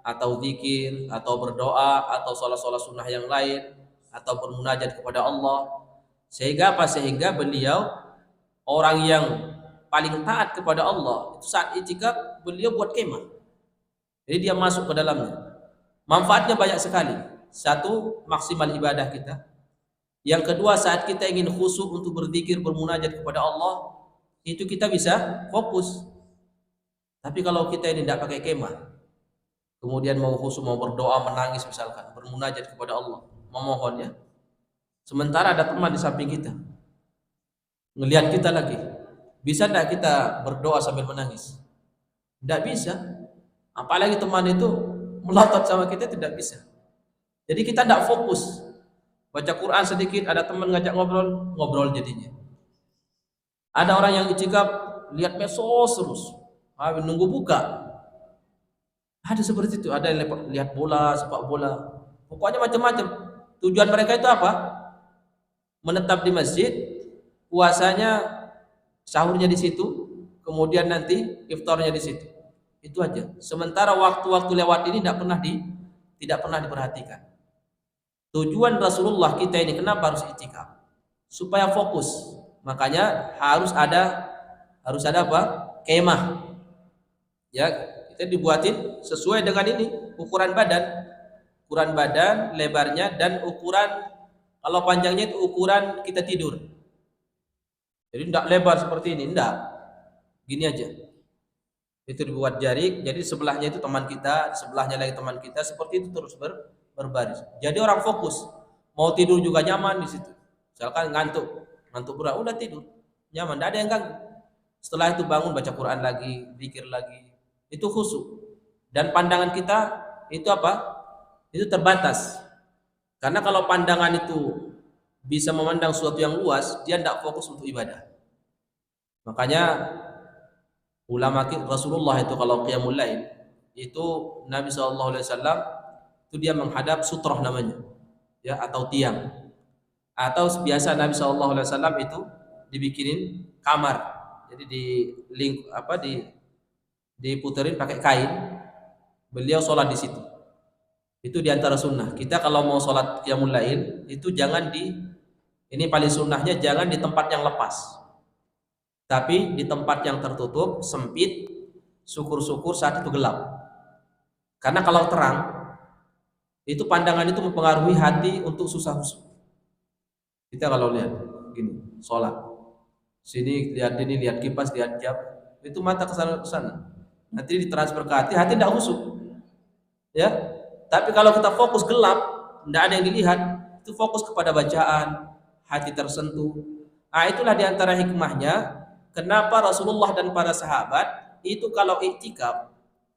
S1: atau zikir atau berdoa atau sholat-sholat sunnah yang lain atau bermunajat kepada Allah, sehingga beliau orang yang paling taat kepada Allah itu saat iktikaf beliau buat kemah. Jadi dia masuk ke dalamnya. Manfaatnya banyak sekali. Satu, maksimal ibadah kita. Yang kedua, saat kita ingin khusyuk untuk berzikir, bermunajat kepada Allah, itu kita bisa fokus. Tapi kalau kita ini tidak pakai kemah, kemudian mau khusyuk, mau berdoa, menangis misalkan, bermunajat kepada Allah, memohon ya. Sementara ada teman di samping kita. ngelihat kita lagi. Bisa tidak kita berdoa sambil menangis? Tidak bisa. Apalagi teman itu melotot sama kita, tidak bisa. Jadi kita tidak fokus. Baca Quran sedikit, ada teman ngajak ngobrol, ngobrol jadinya. Ada orang yang dicikap lihat medsos terus, nunggu buka. Ada seperti itu, ada yang lihat bola, sepak bola. Pokoknya macam-macam. Tujuan mereka itu apa? Menetap di masjid, puasanya, sahurnya di situ, kemudian nanti iftarnya di situ. Itu aja. Sementara waktu-waktu lewat ini tidak pernah diperhatikan. Tujuan Rasulullah kita ini kenapa harus i'tikaf? Supaya fokus. Makanya harus ada apa? Kemah. Ya, kita dibuatin sesuai dengan ini, ukuran badan, lebarnya, dan ukuran, kalau panjangnya itu ukuran kita tidur. Jadi tidak lebar seperti ini, tidak. Gini aja. Itu dibuat jarik, jadi sebelahnya itu teman kita, sebelahnya lagi teman kita, seperti itu terus berbaris. Jadi orang fokus, mau tidur juga nyaman di situ. Misalkan ngantuk berat, udah tidur, nyaman, tidak ada yang ganggu. Setelah itu bangun baca Quran lagi, zikir lagi, itu khusyuk. Dan pandangan kita itu apa? Itu terbatas. Karena kalau pandangan itu bisa memandang sesuatu yang luas, dia tidak fokus untuk ibadah. Makanya ulama Rasulullah itu kalau qiyamul lail itu Nabi SAW itu dia menghadap sutroh namanya, ya, atau tiang, atau biasa Nabi SAW itu dibikinin kamar, jadi diputerin pakai kain, beliau sholat di situ. Itu diantara sunnah kita kalau mau sholat qiyamul lail itu jangan ini paling sunnahnya jangan di tempat yang lepas, tapi di tempat yang tertutup, sempit, syukur-syukur saat itu gelap. Karena kalau terang, itu pandangan itu mempengaruhi hati untuk susah khusyuk. Kita kalau lihat gini, sholat, sini lihat ini, lihat kipas, lihat jam, itu mata kesana kesana, nanti ditransfer ke hati tidak khusyuk, ya. Tapi kalau kita fokus gelap, tidak ada yang dilihat, itu fokus kepada bacaan, hati tersentuh. Nah, itulah diantara hikmahnya kenapa Rasulullah dan para sahabat itu kalau i'tikaf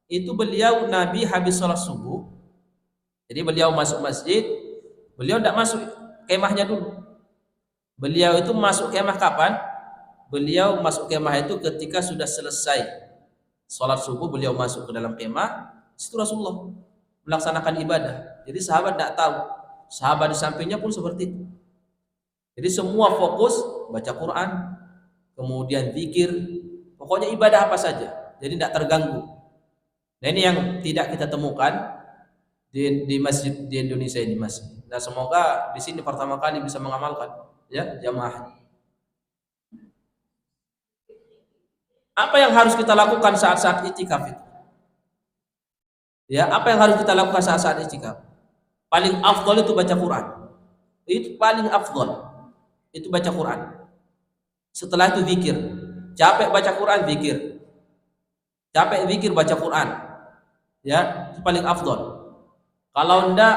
S1: itu beliau Nabi habis sholat subuh, jadi beliau masuk masjid, beliau tidak masuk kemahnya dulu. Beliau itu masuk kemah kapan? Beliau masuk kemah itu ketika sudah selesai sholat subuh, beliau masuk ke dalam kemah. Situ Rasulullah melaksanakan ibadah. Jadi sahabat tidak tahu, sahabat di sampingnya pun seperti itu. Jadi semua fokus baca Quran, kemudian zikir, pokoknya ibadah apa saja, jadi tidak terganggu. Nah, ini yang tidak kita temukan di masjid di Indonesia ini, Mas. Nah, semoga di sini pertama kali bisa mengamalkan, ya, jamaah. Apa yang harus kita lakukan saat-saat i'tikaf itu? Ya, apa yang harus kita lakukan saat-saat i'tikaf? Paling afdol itu baca Quran. Itu paling afdol. Itu baca Quran. Setelah itu zikir. Capek baca Quran, zikir. Capek zikir, baca Quran. Ya, itu paling afdol. Kalau enggak,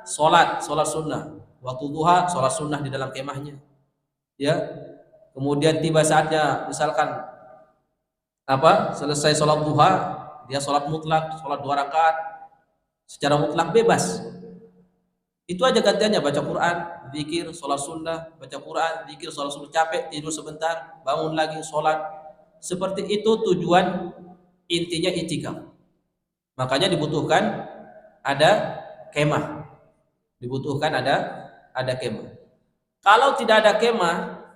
S1: sholat sunnah. Waktu duha, sholat sunnah di dalam kemahnya. Ya. Kemudian tiba saatnya, misalkan selesai sholat duha, dia sholat mutlak, sholat 2 rakaat secara mutlak bebas. Itu aja gantiannya, baca Quran, zikir, sholat sunnah, baca Quran, zikir, sholat sunnah, capek tidur sebentar, bangun lagi sholat. Seperti itu tujuan intinya i'tikaf. Makanya dibutuhkan ada kemah. Ada kemah. Kalau tidak ada kemah,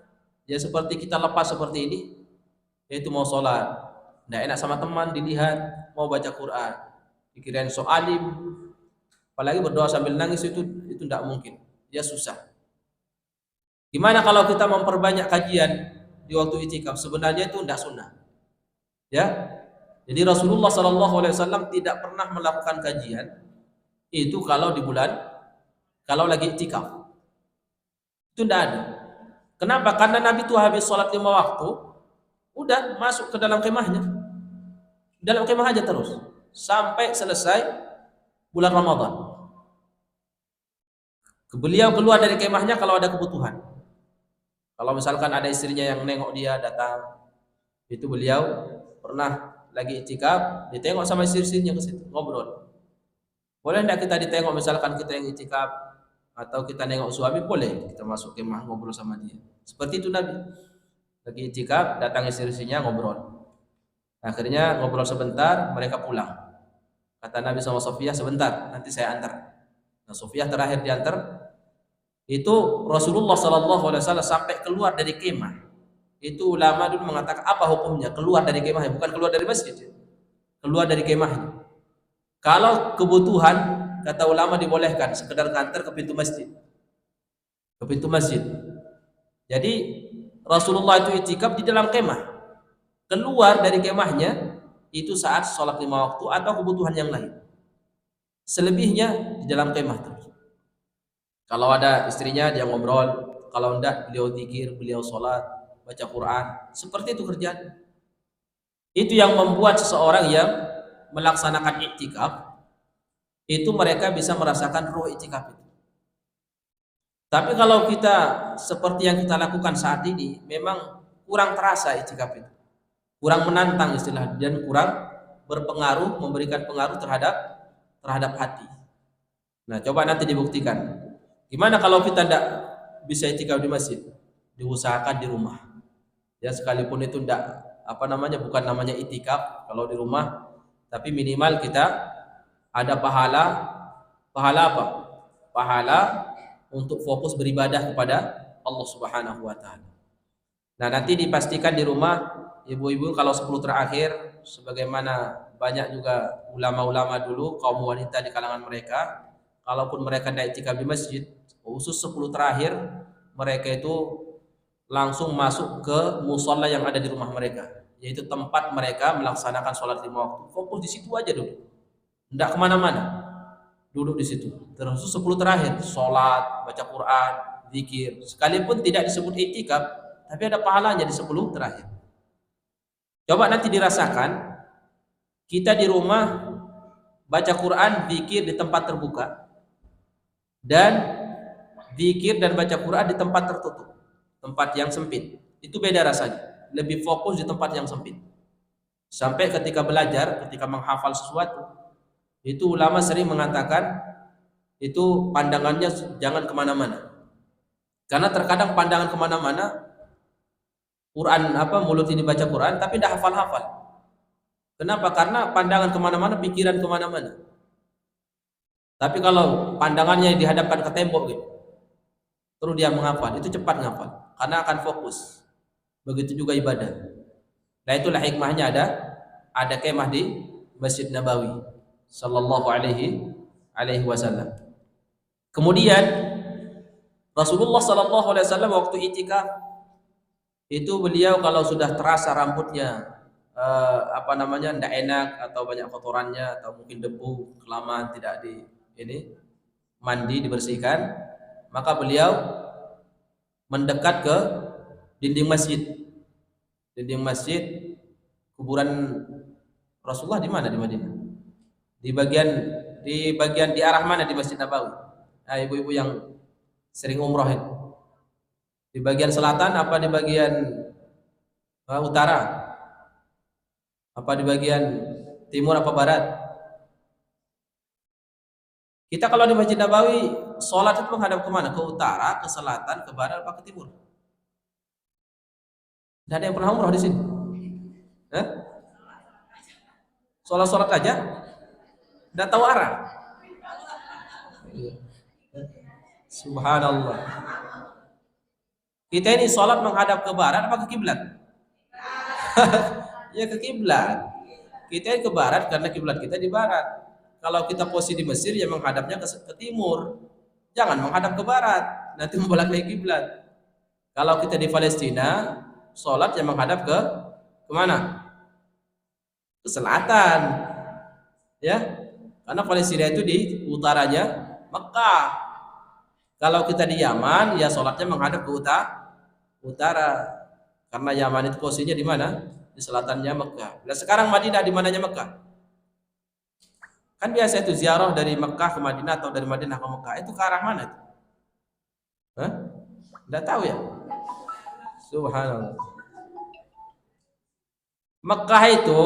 S1: ya seperti kita lepas seperti ini, yaitu mau sholat, tidak enak sama teman dilihat, mau baca Quran, dikirain alim, apalagi berdoa sambil nangis, itu tidak mungkin, ya susah. Gimana kalau kita memperbanyak kajian di waktu i'tikaf? Sebenarnya itu tidak sunnah, ya. Jadi Rasulullah SAW tidak pernah melakukan kajian itu kalau lagi i'tikaf, itu tidak ada. Kenapa? Karena Nabi itu habis sholat 5 waktu, udah masuk ke dalam kemahnya, dalam kemah aja terus sampai selesai bulan Ramadan. Beliau keluar dari kemahnya kalau ada kebutuhan. Kalau misalkan ada istrinya yang nengok dia datang, itu beliau pernah lagi itikaf, ditengok sama istri-istrinya ke situ, ngobrol. Boleh tidak kita ditengok misalkan kita yang itikaf atau kita nengok suami, boleh kita masuk kemah ngobrol sama dia. Seperti itu Nabi. Lagi itikaf, datang istri-istrinya ngobrol. Akhirnya ngobrol sebentar, mereka pulang. Kata Nabi sama Sofiyah, sebentar, nanti saya antar. Nah, Sofiyah terakhir diantar. Itu Rasulullah SAW sampai keluar dari kemah. Itu ulama dulu mengatakan apa hukumnya keluar dari kemah, bukan keluar dari masjid, keluar dari kemah. Kalau kebutuhan, kata ulama dibolehkan sekedar ngantar ke pintu masjid, ke pintu masjid. Jadi Rasulullah itu itikaf di dalam kemah, keluar dari kemahnya itu saat sholat 5 waktu atau kebutuhan yang lain. Selebihnya di dalam kemah terus. Kalau ada istrinya dia ngobrol, kalau enggak beliau zikir, beliau sholat, baca Quran. Seperti itu kerjaan. Itu yang membuat seseorang yang melaksanakan iktikaf itu mereka bisa merasakan ruh iktikaf itu. Tapi kalau kita seperti yang kita lakukan saat ini, memang kurang terasa iktikaf itu, kurang menantang istilah, dan kurang berpengaruh, memberikan pengaruh terhadap hati. Nah, coba nanti dibuktikan. Gimana kalau kita tidak bisa itikaf di masjid? Diusahakan di rumah. Ya, sekalipun itu tidak bukan namanya itikaf kalau di rumah, tapi minimal kita ada pahala apa? Pahala untuk fokus beribadah kepada Allah Subhanahu wa taala. Nah, nanti dipastikan di rumah ibu-ibu kalau 10 terakhir, sebagaimana banyak juga ulama-ulama dulu, kaum wanita di kalangan mereka, kalaupun mereka tidak itikaf di masjid, khusus 10 terakhir mereka itu langsung masuk ke musola yang ada di rumah mereka, yaitu tempat mereka melaksanakan sholat 5 waktu. Fokus di situ aja dulu, tidak kemana-mana, duduk di situ. Terus 10 terakhir sholat, baca Quran, zikir, sekalipun tidak disebut itikaf, tapi ada pahalanya di 10 terakhir. Coba nanti dirasakan, kita di rumah baca Quran, zikir di tempat terbuka, dan zikir dan baca Quran di tempat tertutup, tempat yang sempit. Itu beda rasanya, lebih fokus di tempat yang sempit. Sampai ketika belajar, ketika menghafal sesuatu, itu ulama sering mengatakan itu pandangannya jangan kemana-mana, karena terkadang pandangan kemana-mana, Quran mulut ini baca Quran tapi tidak hafal-hafal. Kenapa? Karena pandangan kemana-mana, pikiran kemana-mana. Tapi kalau pandangannya dihadapkan ke tembok gitu, terus dia menghafal, itu cepat menghafal karena akan fokus. Begitu juga ibadah. Nah, itulah hikmahnya ada kemah di Masjid Nabawi sallallahu alaihi wasallam. Kemudian Rasulullah sallallahu alaihi wasallam waktu itikaf itu beliau kalau sudah terasa rambutnya tidak enak atau banyak kotorannya atau mungkin debu kelamaan tidak mandi dibersihkan, maka beliau mendekat ke dinding masjid kuburan Rasulullah. Di mana di Madinah? Di bagian di arah mana di Masjid Nabawi? Nah, ibu-ibu yang sering umroh itu, di bagian selatan apa di bagian utara? Apa di bagian timur apa barat? Kita kalau di Masjid Nabawi sholat itu menghadap kemana? Ke utara, ke selatan, ke barat, apa ke timur? Tidak ada yang pernah umroh di sini? Sholat aja? Tidak tahu arah? Subhanallah. Kita ini sholat menghadap ke barat apa ke kiblat? Ya ke kiblat. Kita ke barat karena kiblat kita di barat. Kalau kita posisi di Mesir ya menghadapnya ke timur. Jangan menghadap ke barat, nanti membolak-balik kiblat. Kalau kita di Palestina, sholat yang menghadap ke mana? Ke selatan. Ya. Karena Palestina itu di utaranya Mekah. Kalau kita di Yaman, ya sholatnya menghadap ke utara. Karena Yaman itu posisinya di mana? Di selatannya Mekah. Nah, sekarang Madinah di mananya Mekah? Kan biasa itu ziarah dari Mekah ke Madinah atau dari Madinah ke Mekah. Itu ke arah mana itu? Tidak tahu ya? Subhanallah. Mekah itu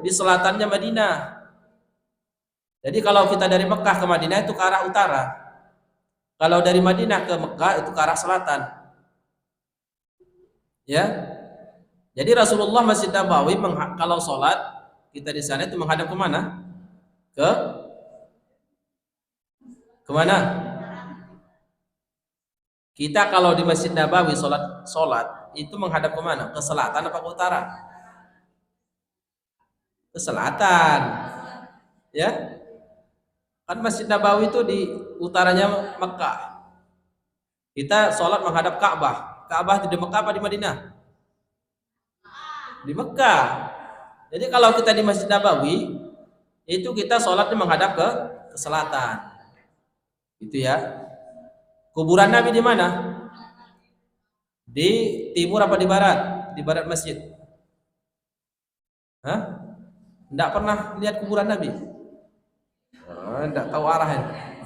S1: di selatannya Madinah. Jadi kalau kita dari Mekah ke Madinah itu ke arah utara. Kalau dari Madinah ke Mekah itu ke arah selatan. Ya. Jadi Rasulullah Masjid Nabawi kalau sholat kita di sana itu menghadap kemana? Ke kemana? Kita kalau di Masjid Nabawi sholat itu menghadap kemana? Ke selatan apa ke utara? Ke selatan. Ya, kan Masjid Nabawi itu di utaranya Mekah. Kita sholat menghadap Ka'bah. Ka'bah itu di Mekah apa di Madinah? Di Mekah. Jadi kalau kita di Masjid Nabawi itu kita sholatnya menghadap ke selatan. Gitu ya. Kuburan Nabi di mana? Di timur apa di barat? Di barat masjid. Hah? Enggak pernah lihat kuburan Nabi? Enggak tahu arahnya.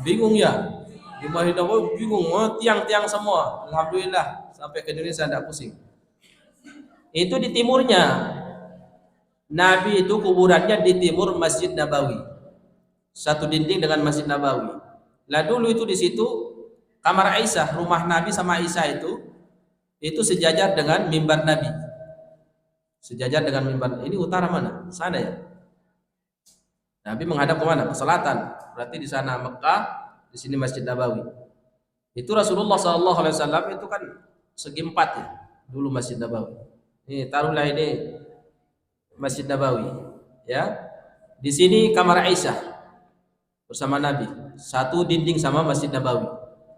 S1: Bingung ya? Di Masjid Nabawi bingung, tiang-tiang semua. Alhamdulillah sampai ke Indonesia enggak pusing. Itu di timurnya. Nabi itu kuburannya di timur Masjid Nabawi. Satu dinding dengan Masjid Nabawi. Lah dulu itu di situ kamar Aisyah, rumah Nabi sama Aisyah itu sejajar dengan mimbar Nabi. Sejajar dengan mimbar. Ini utara mana? Sana ya. Nabi menghadap ke mana? Ke selatan. Berarti di sana Mekah, di sini Masjid Nabawi. Itu Rasulullah SAW itu kan segi empat ya. Dulu Masjid Nabawi. Ini taruhlah ini Masjid Nabawi, ya. Di sini kamar Aisyah bersama Nabi. Satu dinding sama Masjid Nabawi.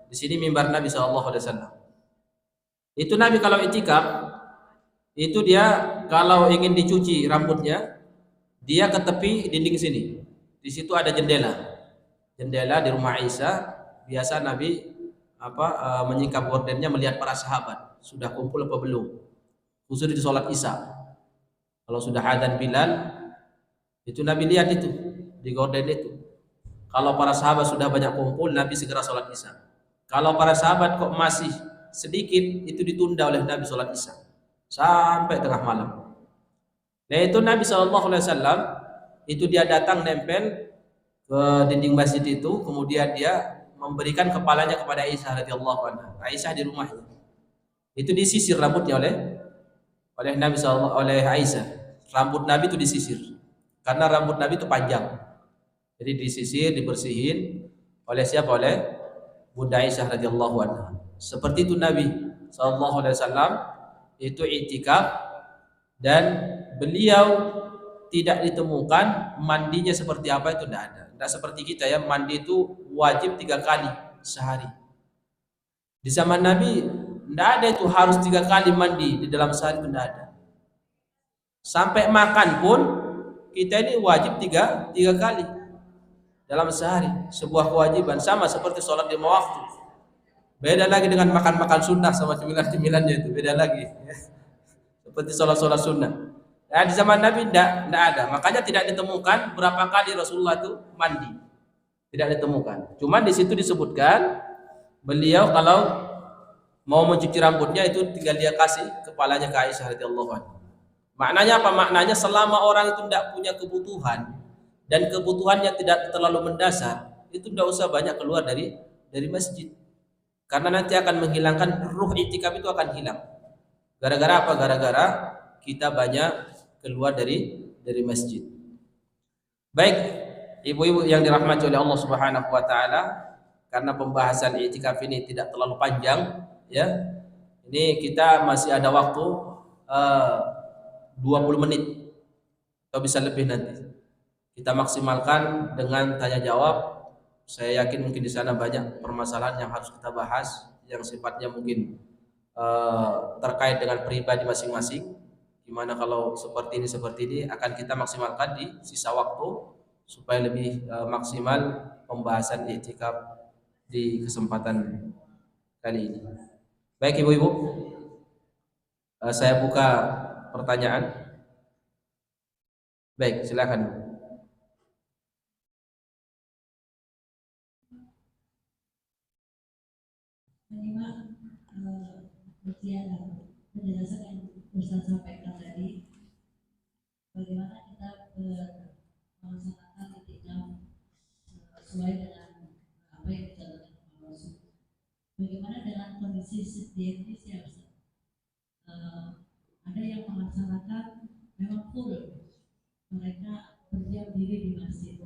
S1: Di sini mimbar Nabi SAW. Itu Nabi kalau itikaf itu dia kalau ingin dicuci rambutnya dia ke tepi dinding sini. Di situ ada jendela. Jendela di rumah Aisyah. Biasa Nabi menyingkap gordennya melihat para sahabat sudah kumpul apa belum. Khusus di sholat Isya. Kalau sudah adzan Bilal itu Nabi lihat itu di gorden itu. Kalau para sahabat sudah banyak kumpul, Nabi segera sholat Isya. Kalau para sahabat kok masih sedikit, itu ditunda oleh Nabi sholat Isya sampai tengah malam. Nah itu Nabi SAW itu dia datang nempel ke dinding masjid itu, kemudian dia memberikan kepalanya kepada Aisyah radhiyallahu anha. Aisyah di rumahnya. Itu disisir rambutnya oleh Nabi oleh Aisyah. Rambut Nabi itu disisir. Karena rambut Nabi itu panjang. Jadi disisir, dibersihin oleh siapa? Oleh Bunda Aisyah radhiyallahu anha. Seperti itu Nabi SAW itu i'tikaf dan beliau tidak ditemukan mandinya seperti apa itu tidak ada. Tidak seperti kita ya, mandi itu wajib 3 kali sehari. Di zaman Nabi tidak ada itu harus 3 kali mandi di dalam sehari, itu tidak ada. Sampai makan pun kita ini wajib tiga kali dalam sehari, sebuah kewajiban sama seperti sholat 5 waktu. Beda lagi dengan makan-makan sunnah sama cemilan-cemilannya itu beda lagi ya. Seperti sholat-sholat sunnah. Nah, di zaman Nabi tidak ada, makanya tidak ditemukan berapa kali Rasulullah itu mandi, tidak ditemukan. Cuma di situ disebutkan beliau kalau mau mencuci rambutnya itu tinggal dia kasih kepalanya ke Aisyah radhiyallahu anha. Maknanya apa? Maknanya selama orang itu tidak punya kebutuhan dan kebutuhannya tidak terlalu mendasar, itu tidak usah banyak keluar dari masjid. Karena nanti akan menghilangkan ruh i'tikaf itu akan hilang. Gara-gara apa? Gara-gara kita banyak keluar dari masjid. Baik, ibu-ibu yang dirahmati oleh Allah Subhanahu wa taala, karena pembahasan i'tikaf ini tidak terlalu panjang ya. Ini kita masih ada waktu 20 menit atau bisa lebih nanti. Kita maksimalkan dengan tanya jawab. Saya yakin mungkin di sana banyak permasalahan yang harus kita bahas yang sifatnya mungkin terkait dengan pribadi masing-masing. Gimana kalau seperti ini akan kita maksimalkan di sisa waktu supaya lebih maksimal pembahasan i'tikaf di kesempatan kali ini. Baik ibu-ibu, saya buka pertanyaan. Baik, silakan.
S2: penjelasan yang Ustaz sampaikan tadi, bagaimana kita melaksanakan itikaf sesuai dengan apa yang dijalankan oleh Rasul. Bagaimana dengan kondisi di Indonesia, Ustaz? Ada yang melaksanakan memang full, mereka berdiam diri di masjid,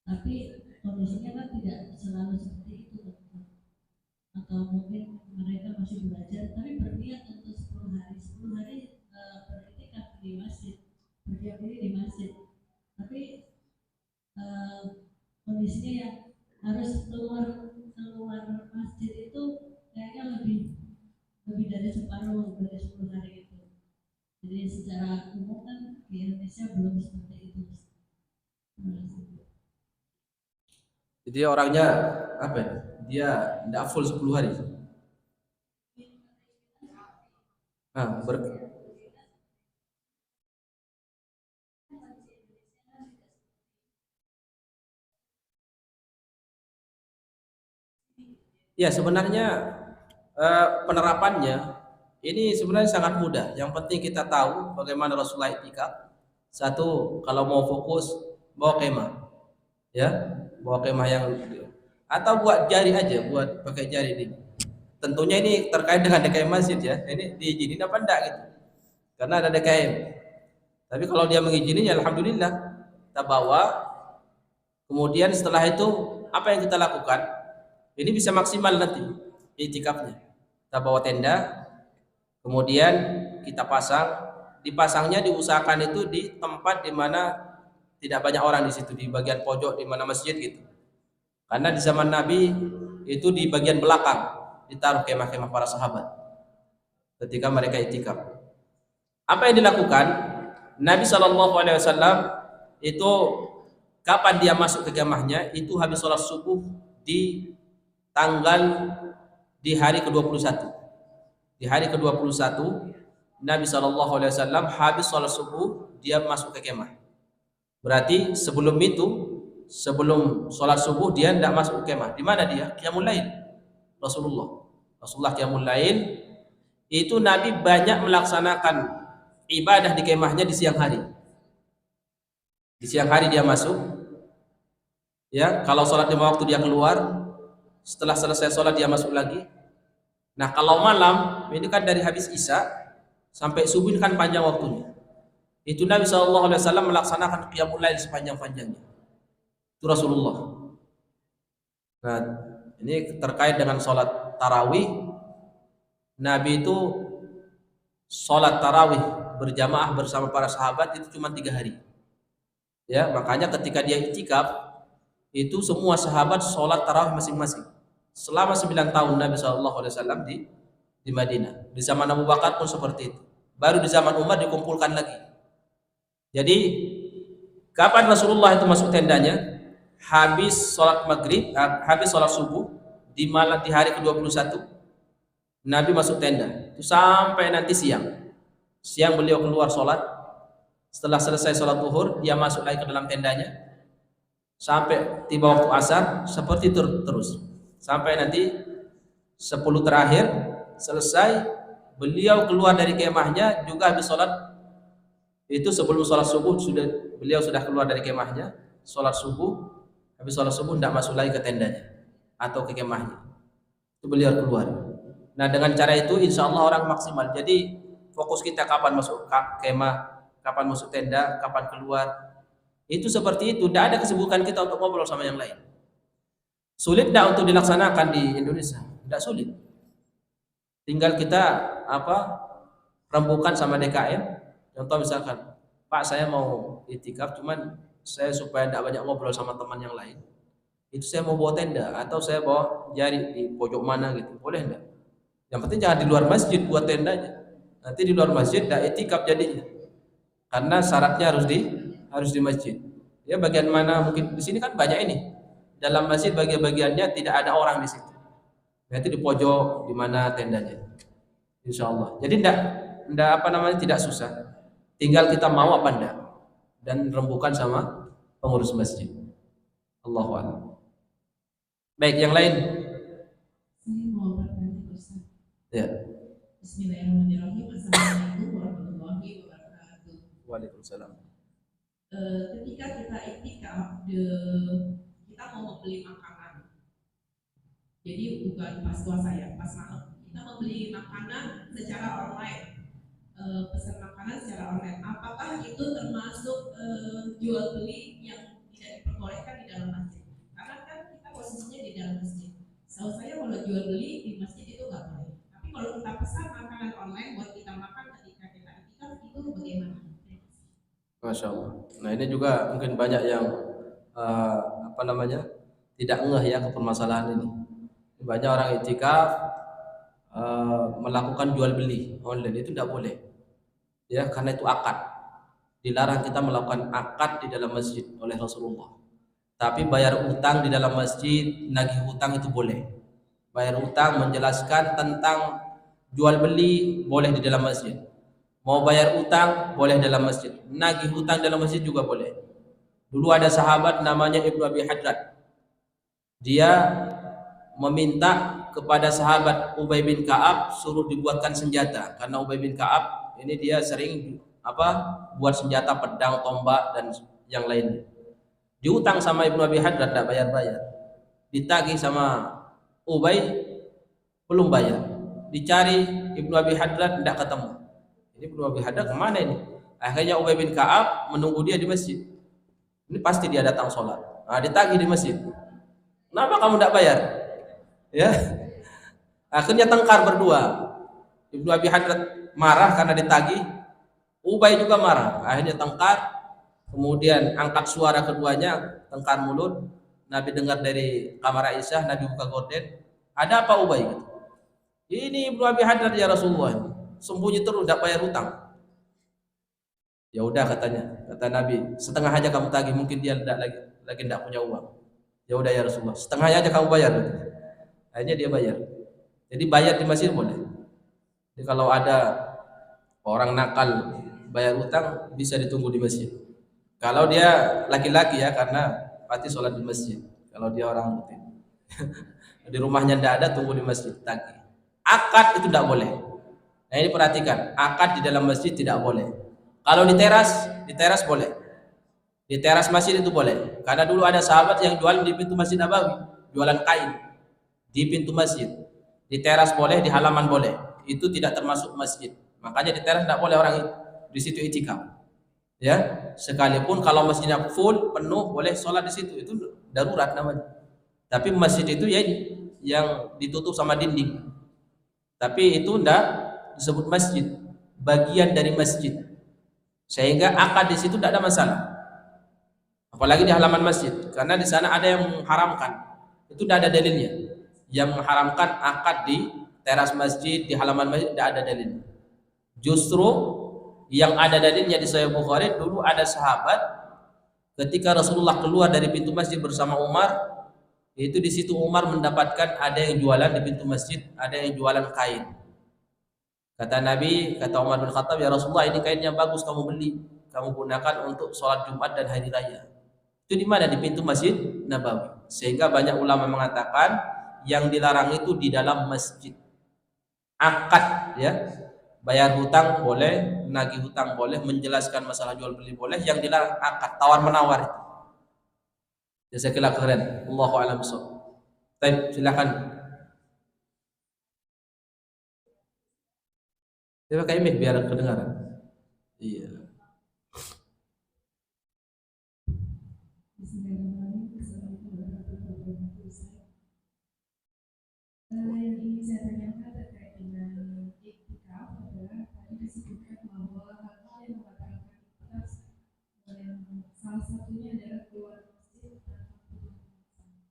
S2: tapi kondisinya kan tidak selalu seperti itu, atau mungkin mereka masih belajar tapi berniat untuk 10 hari 10 hari beriktikaf di masjid, berdiam diri di masjid, tapi kondisinya yang harus keluar masjid itu kayaknya lebih dari separuh dari 10 hari itu. Jadi secara umum kan di Indonesia belum seperti itu.
S1: Jadi orangnya apa ya? Dia tidak full 10 hari. Nah, ya sebenarnya penerapannya ini sebenarnya sangat mudah. Yang penting kita tahu bagaimana Rasulullah itikaf. Satu, kalau mau fokus bawa kemah, ya, bawa kemah yang atau buat jari aja, buat pakai jari ini. Tentunya ini terkait dengan DKM masjid ya. Ini diizinin apa enggak gitu. Karena ada DKM. Tapi kalau dia mengizini ya alhamdulillah. Kita bawa. Kemudian setelah itu apa yang kita lakukan? Ini bisa maksimal nanti iktikafnya. Kita bawa tenda, kemudian kita pasang. Dipasangnya diusahakan itu di tempat di mana tidak banyak orang di situ, di bagian pojok di mana masjid gitu. Karena di zaman Nabi itu di bagian belakang ditaruh kemah-kemah para sahabat ketika mereka iktikaf. Apa yang dilakukan? Nabi SAW itu kapan dia masuk ke kemahnya? Itu habis sholat subuh di tanggal di hari ke-21. Di hari ke-21 Nabi SAW habis sholat subuh dia masuk ke kemah. Berarti sebelum itu, sebelum sholat subuh dia tidak masuk ke kemah. Di mana dia? Qiyamul Lail. Rasulullah Qiyamul Lail. Itu Nabi banyak melaksanakan ibadah di kemahnya di siang hari. Di siang hari dia masuk, ya. Kalau sholat 5 waktu dia keluar. Setelah selesai sholat dia masuk lagi. Nah kalau malam ini kan dari habis isya sampai subuh ini kan panjang waktunya. Itu Nabi SAW melaksanakan qiyamul lail sepanjang-panjangnya. Itu Rasulullah. Nah ini terkait dengan sholat tarawih. Nabi itu sholat tarawih berjamaah bersama para sahabat itu cuma 3 hari. Ya makanya ketika dia iktikaf itu semua sahabat sholat tarawih masing-masing. Selama 9 tahun Nabi SAW di Madinah. Di zaman Abu Bakar pun seperti itu. Baru di zaman Umar dikumpulkan lagi. Jadi kapan Rasulullah itu masuk tendanya? Habis sholat maghrib, habis sholat subuh di malam di hari ke-21 Nabi masuk tenda. Itu sampai nanti siang. Siang beliau keluar sholat. Setelah selesai sholat zuhur dia masuk lagi ke dalam tendanya. Sampai tiba waktu asar seperti itu terus. Sampai nanti 10 terakhir selesai beliau keluar dari kemahnya juga habis sholat itu sebelum sholat subuh beliau sudah keluar dari kemahnya sholat subuh, habis sholat subuh tidak masuk lagi ke tendanya atau ke kemahnya, itu beliau keluar. Nah dengan cara itu insya Allah orang maksimal. Jadi fokus kita kapan masuk kemah, kapan masuk tenda, kapan keluar, itu seperti itu. Tidak ada kesibukan kita untuk ngobrol sama yang lain. Sulit tidak untuk dilaksanakan di Indonesia? Tidak sulit. Tinggal kita rembukan sama DKM. Contoh misalkan, Pak saya mau itikaf, cuman saya supaya tidak banyak ngobrol sama teman yang lain. Itu saya mau bawa tenda atau saya bawa jari di pojok mana gitu, boleh enggak? Yang penting jangan di luar masjid buat tendanya. Nanti di luar masjid tidak itikaf jadinya. Karena syaratnya harus di masjid. Ya bagian mana mungkin di sini kan banyak ini. Dalam masjid bagian-bagiannya tidak ada orang di situ. Nanti di pojok di mana tendanya. Insya Allah. Jadi tidak susah. Tinggal kita mau apa enggak dan rembukan sama pengurus masjid. Allahu a'lam. Baik, yang lain.
S2: Saya mau bertanya Ustaz.
S1: Ya.
S2: Bismillahirrahmanirrahim. Assalamualaikum warahmatullahi wabarakatuh.
S1: Waalaikumsalam.
S2: Ketika kita iktikaf, kita mau membeli makanan. Jadi bukan pas puasa ya, pas malam. Kita membeli makanan secara online. Pesan makanan secara online. Apakah itu termasuk jual beli yang tidak diperbolehkan di dalam masjid? Karena kan kita posisinya di dalam masjid. Setahu saya kalau jual beli di masjid itu nggak boleh. Tapi kalau kita pesan makanan online buat kita makan ketika kita iktikaf, itu bagaimana?
S1: Masya Allah. Nah ini juga mungkin banyak yang apa namanya tidak ngeh ya ke permasalahan ini. Banyak orang iktikaf melakukan jual beli online, itu tidak boleh ya, karena itu akad. Dilarang kita melakukan akad di dalam masjid oleh Rasulullah. Tapi bayar utang di dalam masjid, nagih utang itu boleh. Bayar utang menjelaskan tentang jual beli boleh di dalam masjid. Mau bayar utang boleh dalam masjid. Nagih utang dalam masjid juga boleh. Dulu ada sahabat namanya Ibnu Abi Hadrat. Dia meminta kepada sahabat Ubay bin Ka'ab suruh dibuatkan senjata, karena Ubay bin Ka'ab ini dia sering buat senjata pedang, tombak dan yang lainnya. Diutang sama Ibnu Abi Hadrat, tidak bayar-bayar. Ditagih sama Ubay, belum bayar. Dicari Ibnu Abi Hadrat, tidak ketemu. Ini Ibnu Abi Hadrat kemana ini? Akhirnya Ubay bin Ka'ab menunggu dia di masjid. Ini pasti dia datang sholat. Nah, ditagih di masjid. Kenapa kamu tidak bayar? Ya, akhirnya tengkar berdua. Ibnu Abi Hadrat marah karena ditagih, Ubay juga marah. Akhirnya tengkar, kemudian angkat suara keduanya, tengkar mulut. Nabi dengar dari kamar Aisyah, Nabi buka gorden. Ada apa Ubay? Ini Ibnu Abi Hadrat ya Rasulullah. Sembunyi terus, tidak bayar hutang. Ya udah katanya, kata Nabi, setengah aja kamu tagih, mungkin dia lagi tidak punya uang. Ya udah ya Rasulullah, setengah aja kamu bayar. Akhirnya dia bayar. Jadi bayar di masjid boleh. Jadi kalau ada orang nakal bayar utang, bisa ditunggu di masjid. Kalau dia laki-laki ya, karena pasti sholat di masjid. Kalau dia orang rutin di rumahnya tidak ada, tunggu di masjid tagih. Akad itu tidak boleh. Nah ini perhatikan, akad di dalam masjid tidak boleh. Kalau di teras boleh. Di teras masjid itu boleh. Karena dulu ada sahabat yang jual di pintu Masjid Nabawi, jualan kain di pintu masjid. Di teras boleh, di halaman boleh. Itu tidak termasuk masjid. Makanya di teras tidak boleh orang di situ itikaf. Ya, sekalipun kalau masjidnya full penuh boleh sholat di situ, itu darurat namanya. Tapi masjid itu ya yang ditutup sama dinding. Tapi itu tidak disebut masjid, bagian dari masjid. Sehingga akad di situ tidak ada masalah. Apalagi di halaman masjid, karena di sana ada yang mengharamkan. Itu tidak ada dalilnya. Yang mengharamkan akad di teras masjid, di halaman masjid, tidak ada dalilnya. Justru yang ada dalilnya di Sahih Bukhari, dulu ada sahabat ketika Rasulullah keluar dari pintu masjid bersama Umar, itu di situ Umar mendapatkan ada yang jualan di pintu masjid, ada yang jualan kain. Kata Nabi, kata Umar bin Khattab, ya Rasulullah, ini kain yang bagus, kamu beli, kamu gunakan untuk sholat Jumat dan hari raya. Itu di mana? Di pintu Masjid Nabawi. Sehingga banyak ulama mengatakan yang dilarang itu di dalam masjid. Akad ya, bayar hutang boleh, nagih hutang boleh, menjelaskan masalah jual beli boleh. Yang dilarang akad, tawar menawar itu. Ya saya kira keren. Allahu a'lam bishawab. Baik, silakan. Dia pakai mic biar kedengaran. Iya.
S2: Yang ingin saya tanyakan terkait dengan iktikaf adalah tadi disebutkan bahwa hal yang membatalkan iktikaf salah satunya adalah keluar masjid tanpa pemanasan.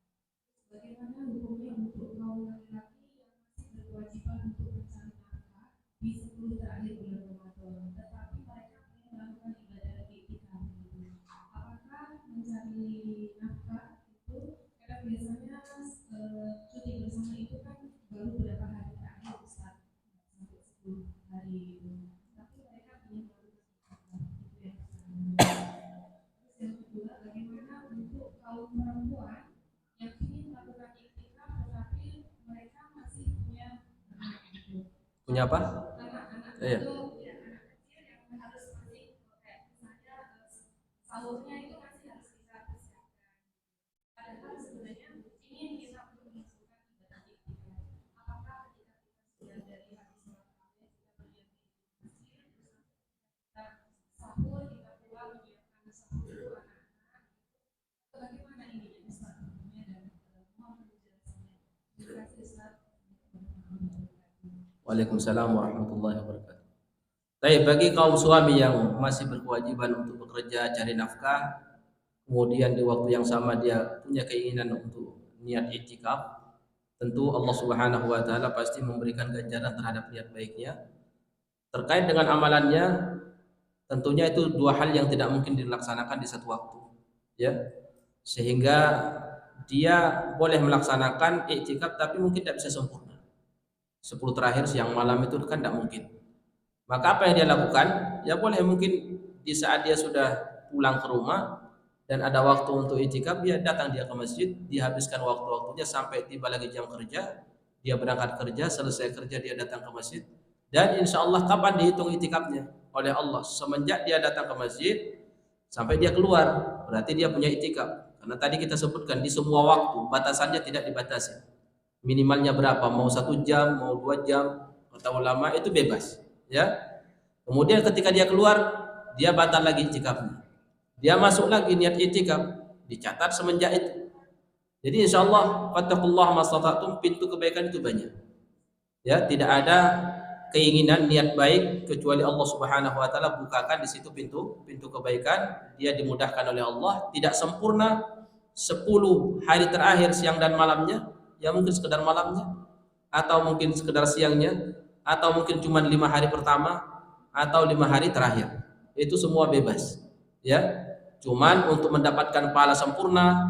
S2: Bagaimana hukumnya untuk kaum laki-laki yang masih berkewajiban untuk mencari nafkah di 10 terakhir bulan Ramadan, tetapi mereka ingin melakukan ibadah iktikaf itu? Apakah mencari nafkah itu, karena biasanya cuti bersama itu kan baru beberapa hari terakhir Ustaz, sampai 10 hari itu, tapi mereka ingin melakukan itu yang pertama. Terus yang kedua, bagaimana untuk kaum perempuan yang ingin melakukan iktikaf tetapi mereka masih punya anak gitu.
S1: Punya apa?
S3: Anak-anak
S1: Iya.
S3: itu ya anak kecil yang harus masih kayak misalnya sahurnya itu masih harus kita persiapkan. Padahal sebenarnya ini yang kita perlu menunjukkan ibadah kita. Apakah ketika kita sudah dari habis sholat tarawih kita berdiam di masjid, terus kita sahur kita keluar menyiapkan sahur itu anak-anak. Bagaimana ini Ustaz hukumnya dan mohon penjelasannya. Terima kasih Ustaz.
S1: Waalaikumsalam warahmatullahi wabarakatuh. Baik, bagi kaum suami yang masih berkewajiban untuk bekerja cari nafkah, kemudian di waktu yang sama dia punya keinginan untuk niat iktikaf, tentu Allah Subhanahu wa taala pasti memberikan ganjaran terhadap niat baiknya. Terkait dengan amalannya, tentunya itu dua hal yang tidak mungkin dilaksanakan di satu waktu, ya. Sehingga dia boleh melaksanakan iktikaf tapi mungkin tidak bisa sempurna. 10 terakhir siang malam itu kan tidak mungkin. Maka apa yang dia lakukan? Ya boleh mungkin di saat dia sudah pulang ke rumah dan ada waktu untuk iktikaf, dia datang dia ke masjid, dihabiskan waktu-waktunya sampai tiba lagi jam kerja, dia berangkat kerja, selesai kerja dia datang ke masjid, dan insya Allah kapan dihitung iktikafnya oleh Allah? Semenjak dia datang ke masjid sampai dia keluar, berarti dia punya iktikaf. Karena tadi kita sebutkan di semua waktu batasannya tidak dibatasi. Minimalnya berapa? Mau 1 jam, mau 2 jam, atau lama itu bebas, ya. Kemudian ketika dia keluar, dia batal lagi iktikafnya. Dia masuk lagi niat iktikaf, dicatat semenjak itu. Jadi insya Allah fattaqullaha mastata'tum, pintu kebaikan itu banyak. Ya, tidak ada keinginan niat baik kecuali Allah Subhanahu wa taala bukakan di situ pintu kebaikan, dia dimudahkan oleh Allah. Tidak sempurna 10 hari terakhir siang dan malamnya, ya mungkin sekedar malamnya, atau mungkin sekedar siangnya, atau mungkin cuma 5 hari pertama atau 5 hari terakhir. Itu semua bebas, ya. Cuman untuk mendapatkan pahala sempurna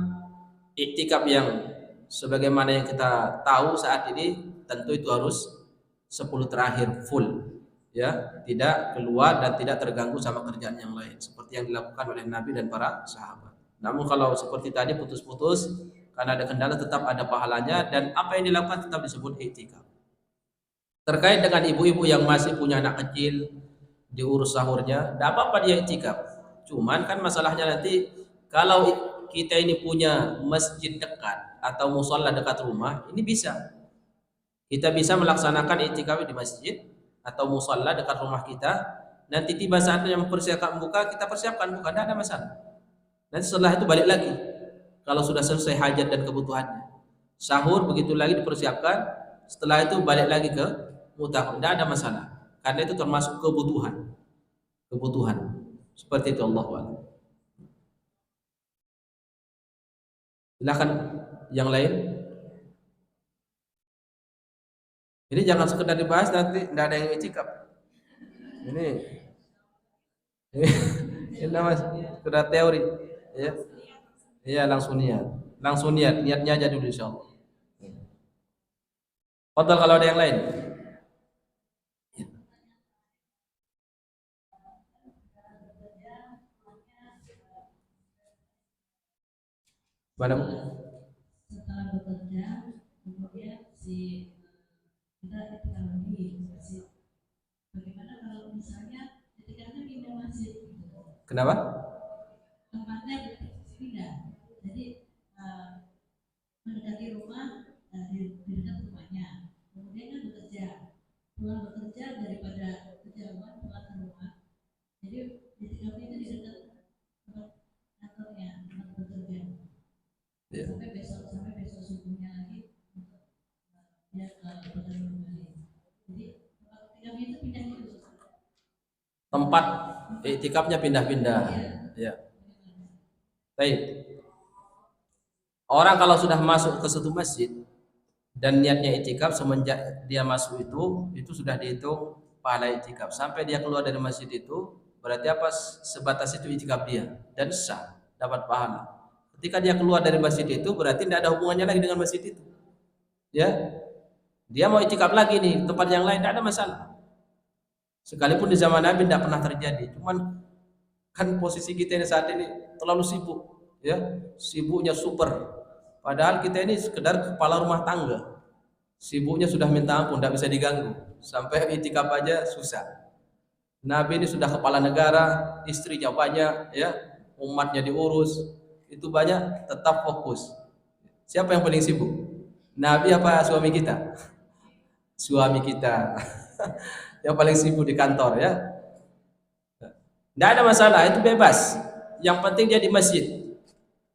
S1: iktikaf yang sebagaimana yang kita tahu saat ini, tentu itu harus 10 terakhir full, ya, tidak keluar dan tidak terganggu sama kerjaan yang lain seperti yang dilakukan oleh Nabi dan para sahabat. Namun kalau seperti tadi putus-putus karena ada kendala, tetap ada pahalanya, dan apa yang dilakukan tetap disebut iktikaf. Terkait dengan ibu-ibu yang masih punya anak kecil, diurus sahurnya, tidak apa-apa dia iktikaf. Cuman kan masalahnya nanti kalau kita ini punya masjid dekat atau musola dekat rumah, ini bisa. Kita bisa melaksanakan iktikaf di masjid atau musola dekat rumah kita. Nanti tiba saatnya mempersiapkan buka, kita persiapkan buka, tidak ada masalah. Nanti setelah itu balik lagi. Kalau sudah selesai hajat dan kebutuhannya, sahur begitu lagi dipersiapkan. Setelah itu balik lagi ke mutakaf, tidak ada masalah. Karena itu termasuk kebutuhan. Seperti itu Allah SWT. Silakan yang lain. Ini jangan sekedar dibahas nanti tidak ada yang iktikaf. Ini nama sekedar teori, ya. Iya, langsung niatnya aja dulu insyaallah. Fadhal kalau ada yang lain. Mana?
S2: Setelah bekerja, kemudian kita lagi di masjid. Bagaimana kalau misalnya ketikanya pindah masjid?
S1: Kenapa?
S2: Tempatnya pindah. Jadi mendekati rumah, di dekat rumahnya. Kemudian kan bekerja, pulang bekerja daripada kejauhan pulang ke rumah. Jadi itikafnya itu di dekat tempat kantornya, tempat bekerja.
S1: Ya.
S2: Sampai besok subuhnya lagi dia ke bekerja kembali. Jadi tempat itikafnya itu pindah itu.
S1: Tempat iktikafnya pindah-pindah. Ya. Baik. Orang kalau sudah masuk ke satu masjid dan niatnya iktikaf, semenjak dia masuk itu sudah dihitung pahala iktikaf. Sampai dia keluar dari masjid itu, berarti apa? Sebatas itu iktikaf dia dan sah, dapat pahala. Ketika dia keluar dari masjid itu, berarti tidak ada hubungannya lagi dengan masjid itu. Ya. Dia mau iktikaf lagi nih, tempat yang lain, tidak ada masalah. Sekalipun di zaman Nabi tidak pernah terjadi. Cuman kan posisi kita ini saat ini terlalu sibuk, ya. Sibuknya super. Padahal kita ini sekedar kepala rumah tangga. Sibuknya sudah minta ampun, tidak bisa diganggu. Sampai itikaf aja susah. Nabi ini sudah kepala negara, istrinya banyak, ya, umatnya diurus, itu banyak, tetap fokus. Siapa yang paling sibuk? Nabi apa suami kita? Suami kita. Yang paling sibuk di kantor, ya. Tidak ada masalah, itu bebas. Yang penting dia di masjid.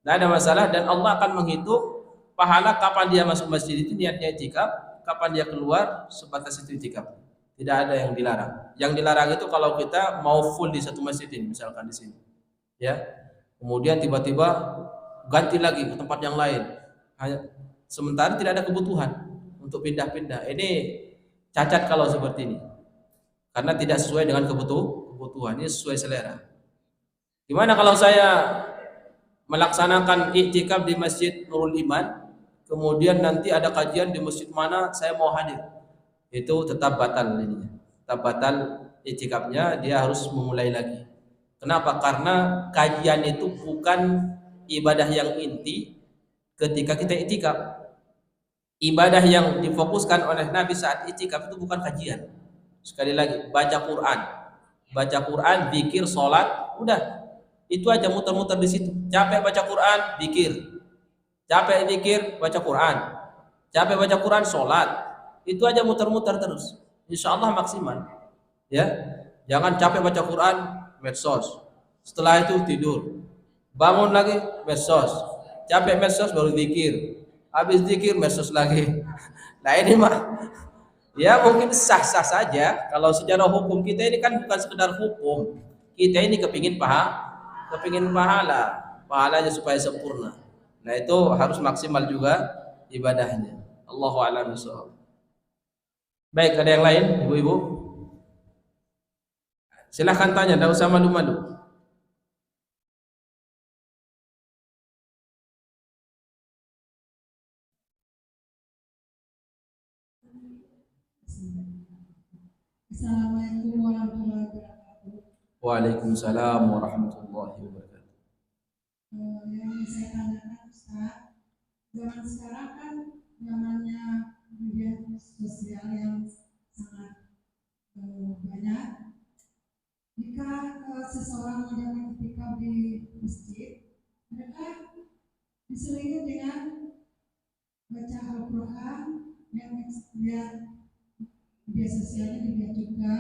S1: Tidak ada masalah, dan Allah akan menghitung pahala kapan dia masuk masjid itu niatnya itikaf, kapan dia keluar sebatas itu itikaf. Tidak ada yang dilarang. Yang dilarang itu kalau kita mau full di satu masjid ini, misalkan di sini, ya. Kemudian tiba-tiba ganti lagi ke tempat yang lain. Sementara tidak ada kebutuhan untuk pindah-pindah. Ini cacat kalau seperti ini. Karena tidak sesuai dengan kebutuhan, ini sesuai selera. Gimana kalau saya melaksanakan iktikaf di Masjid Nurul Iman, kemudian nanti ada kajian di masjid mana saya mau hadir, itu tetap batal ininya, tetap batal iktikafnya, dia harus memulai lagi. Kenapa? Karena kajian itu bukan ibadah yang inti ketika kita iktikaf. Ibadah yang difokuskan oleh Nabi saat iktikaf itu bukan kajian. Sekali lagi, baca Quran, zikir, sholat, udah. Itu aja muter-muter di situ. Capek baca Quran, zikir. Capek zikir, baca Quran. Capek baca Quran, sholat. Itu aja muter-muter terus. Insya Allah maksimal. Ya, jangan capek baca Quran, medsos. Setelah itu tidur. Bangun lagi, medsos. Capek medsos baru zikir. Habis zikir, medsos lagi. Nah ini mah, ya mungkin sah-sah saja. Kalau secara hukum kita ini kan bukan sekedar hukum. Kita ini kepingin pahala, pahalanya supaya sempurna. Nah itu harus maksimal juga ibadahnya. Allahu a'lam bishawab. Baik, ada yang lain, ibu-ibu? Silahkan tanya, tidak usah malu-malu.
S2: Assalamualaikum warahmatullahi wabarakatuh.
S1: Waalaikumsalam warahmatullahi wabarakatuh.
S2: Yang saya tanyakan Ustaz, zaman sekarang kan zamannya media sosial yang sangat banyak. Jika seseorang menjalankan itikaf di masjid, mereka diselingi dengan baca Al-Quran, yang lihat media sosialnya dilihat juga,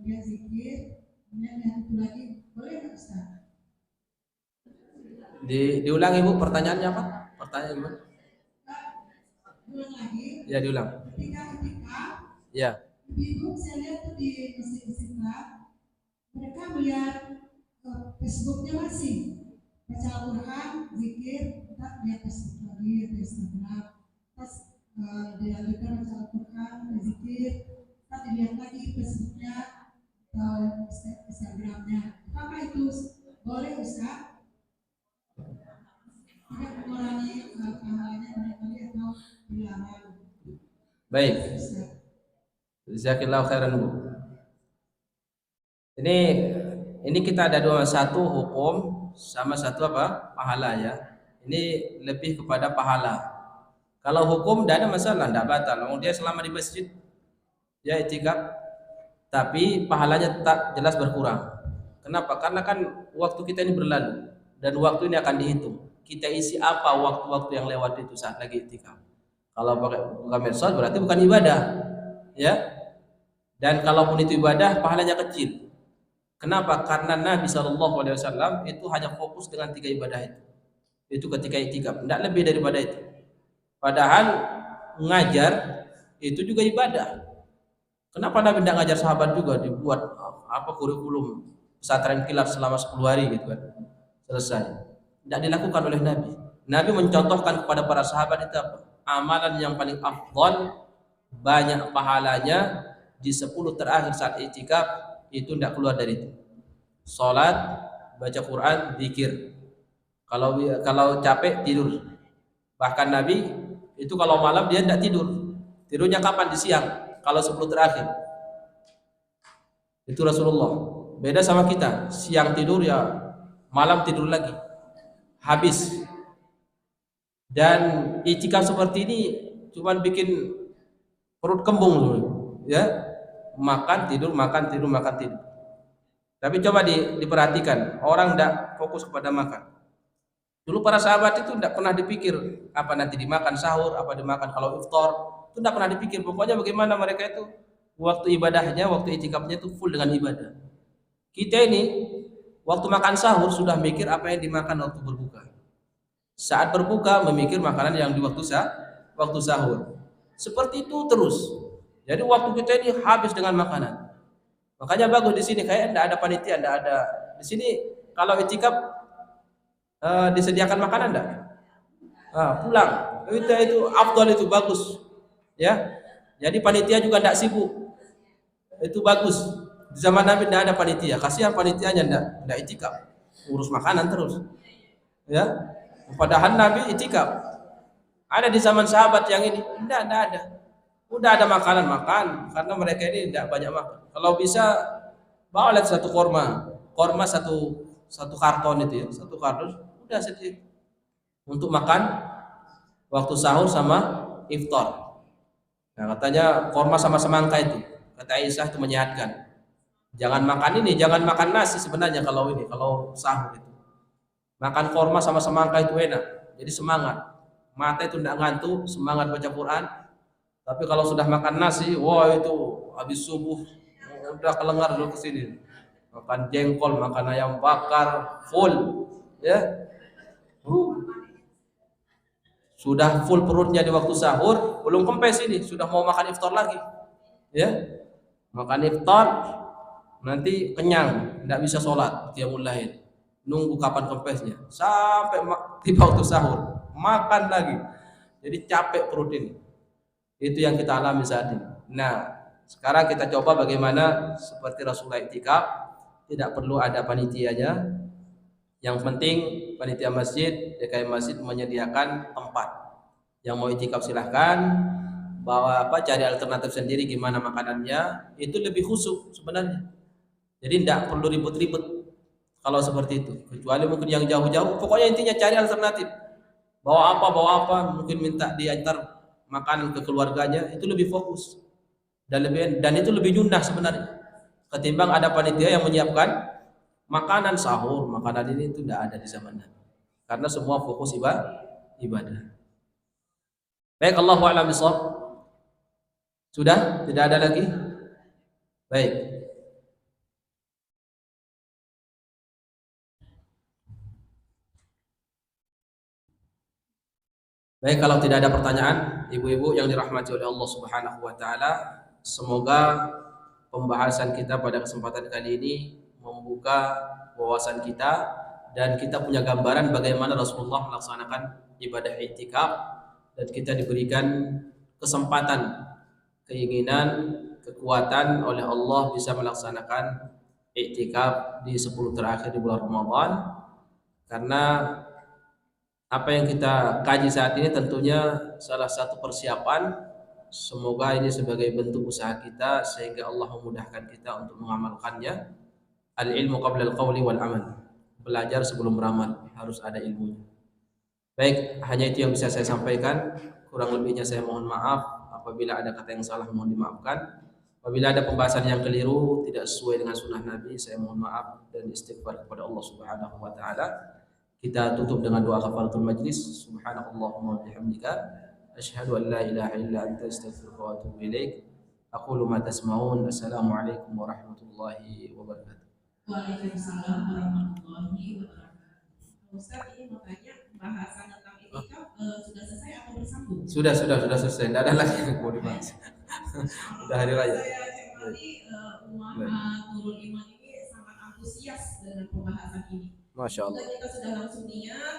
S2: lihat zikir, kemudian lihat itu lagi, boleh nggak Ustaz?
S1: Diulang ibu, pertanyaannya apa? Pertanyaan gimana?
S2: Ulang lagi.
S1: Ya diulang.
S2: Ketika itikaf,
S1: Ya.
S2: ibu saya lihat tuh di masjid Istiqlal, mereka melihat Facebooknya masih baca Al-Quran, zikir, kita lihat Facebook lagi, di Instagram, terus dilanjutkan baca Al-Quran, zikir, kita dilihat lagi Facebooknya atau Instagramnya. Apakah itu boleh Ustaz? Tidak mengurangi pahalanya barangkali atau dilarang?
S1: Baik. Jazakallahu khairan Bu. Ini kita ada dua, satu hukum sama satu apa? Pahala ya. Ini lebih kepada pahala. Kalau hukum tidak ada masalah, tidak batal. Dia selama di masjid ya itikaf, tapi pahalanya tetap jelas berkurang. Kenapa? Karena kan waktu kita ini berlalu dan waktu ini akan dihitung. Kita isi apa waktu-waktu yang lewat itu saat lagi itikaf. Kalau bukan medsos berarti bukan ibadah, ya. Dan kalaupun itu ibadah, pahalanya kecil. Kenapa? Karena Nabi SAW itu hanya fokus dengan 3 ibadah itu. Itu ketika itikaf, tidak lebih daripada itu. Padahal ngajar itu juga ibadah. Kenapa Nabi tidak ngajar sahabat juga, dibuat apa kurikulum pesantren kilat selama 10 hari gitu kan, selesai. Tidak dilakukan oleh Nabi. Nabi mencontohkan kepada para sahabat itu apa? Amalan yang paling afdal, banyak pahalanya di 10 terakhir saat itikaf, itu tidak keluar dari itu. Salat, baca Quran, zikir. Kalau capek tidur. Bahkan Nabi itu kalau malam dia tidak tidur. Tidurnya kapan? Di siang. Kalau 10 terakhir. Itu Rasulullah. Beda sama kita. Siang tidur ya, malam tidur lagi. Habis. Dan itikaf seperti ini cuman bikin perut kembung, ya, makan tidur, makan tidur, makan tidur. Tapi coba diperhatikan, orang tidak fokus kepada makan. Dulu para sahabat itu tidak pernah dipikir apa nanti dimakan sahur, apa dimakan kalau iftar, itu tidak pernah dipikir. Pokoknya bagaimana mereka itu waktu ibadahnya, waktu itikafnya itu full dengan ibadah. Kita ini waktu makan sahur sudah mikir apa yang dimakan waktu berbuka. Saat berbuka memikir makanan yang di waktu sahur. Seperti itu terus. Jadi waktu kita ini habis dengan makanan. Makanya bagus di sini kayak tidak ada panitia, tidak ada. Di sini kalau itikaf disediakan makanan enggak? Pulang. Itu afdal, itu bagus. Ya. Jadi panitia juga tidak sibuk. Itu bagus. Di zaman Nabi tidak ada panitia. Kasihan panitianya tidak itikaf. Urus makanan terus. Ya. Padahal Nabi itikaf. Ada di zaman sahabat yang ini tidak ada. Udah ada makanan makan karena mereka ini tidak banyak makan. Kalau bisa bawa satu korma satu karton itu ya, satu kardus udah sedikit untuk makan waktu sahur sama iftar. Nah, katanya korma sama semangka itu, kata Aisyah itu menyehatkan. Jangan makan ini, jangan makan nasi sebenarnya kalau sahur itu. Makan korma sama semangka itu enak, jadi semangat. Mata itu tidak ngantuk, semangat baca Quran. Tapi kalau sudah makan nasi, wah itu habis subuh udah kelengar dulu ke sini. Makan jengkol, makan ayam bakar, full, ya. Sudah full perutnya di waktu sahur, belum kempes ini, sudah mau makan iftar lagi. Ya. Makan iftar nanti kenyang, tidak bisa sholat qiyamul lail. Nunggu kapan kempesnya. Sampai tiba waktu sahur, makan lagi. Jadi capek perut ini. Itu yang kita alami saat ini. Nah, sekarang kita coba bagaimana seperti Rasulullah itikaf, tidak perlu ada panitianya. Yang penting panitia masjid, DKM masjid menyediakan tempat. Yang mau itikaf silahkan, bawa cari alternatif sendiri gimana makanannya, itu lebih khusyuk sebenarnya. Jadi tidak perlu ribut-ribut kalau seperti itu. Kecuali mungkin yang jauh-jauh, pokoknya intinya cari alternatif. Bawa apa, mungkin minta diantar makanan ke keluarganya, itu lebih fokus dan itu lebih nyunah sebenarnya ketimbang ada panitia yang menyiapkan makanan sahur, makanan ini itu tidak ada di zaman Nabi karena semua fokus ibadah. Baik, Allahu a'lam bishawab. Sudah tidak ada lagi. Baik. Baik, kalau tidak ada pertanyaan, ibu-ibu yang dirahmati oleh Allah Subhanahu wa taala, semoga pembahasan kita pada kesempatan kali ini membuka wawasan kita dan kita punya gambaran bagaimana Rasulullah melaksanakan ibadah i'tikaf dan kita diberikan kesempatan, keinginan, kekuatan oleh Allah bisa melaksanakan i'tikaf di 10 terakhir di bulan Ramadan. Karena apa yang kita kaji saat ini tentunya salah satu persiapan, semoga ini sebagai bentuk usaha kita sehingga Allah memudahkan kita untuk mengamalkannya. Al-ilmu qabla al-qawli wal amal. Belajar sebelum beramal, harus ada ilmunya. Baik, hanya itu yang bisa saya sampaikan. Kurang lebihnya saya mohon maaf. Apabila ada kata yang salah mohon dimaafkan. Apabila ada pembahasan yang keliru, tidak sesuai dengan sunnah Nabi, saya mohon maaf dan istighfar kepada Allah Subhanahu wa taala. Kita tutup dengan doa kafaratul majlis. Subhanallahumma wa bihamdika asyhadu an la ilaha illa anta astaghfiruka wa atubu ilaik. Aqulu ma tasma'un. Assalamualaikum warahmatullahi wabarakatuh.
S2: Waalaikumsalam warahmatullahi wabarakatuh. Ustaz, ini mau tanya, pembahasan tentang itikaf sudah selesai atau bersambung?
S1: Sudah selesai. Tidak ada lagi yang mau dibahas. Sudah hari raya.
S2: Saya cermati Nurul Iman ini sangat antusias dengan pembahasan ini.
S1: Masya Allah.
S2: Kita sudah langsung niat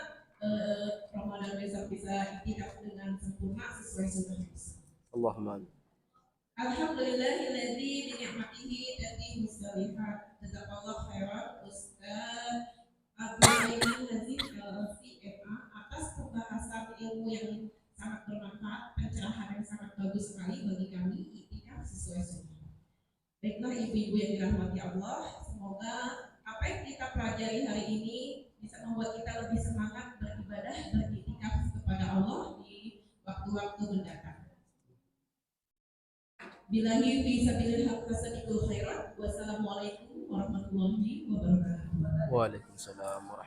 S2: Ramadan besok bisa itikaf dengan sempurna sesuai sunnah.
S1: Allahumma.
S2: Alhamdulillahilladzi bi ni'matihi tatimu shalihat. Jazakallahu khairan Ustaz Abdul Ghani Nazif LC-MA atas pembahasan ilmu yang sangat bermanfaat, pencerahan yang sangat bagus sekali bagi kami itikaf sesuai sunnah. Baiklah ibu-ibu yang dirahmati Allah, semoga apa yang kita pelajari hari ini bisa membuat kita lebih semangat beribadah, beritikaf kepada Allah di waktu-waktu mendatang.
S4: Bilahi fi sabilil haq tasabiqul khairat. Wassalamualaikum warahmatullahi wabarakatuh.
S1: Waalaikumsalam warahmatullahi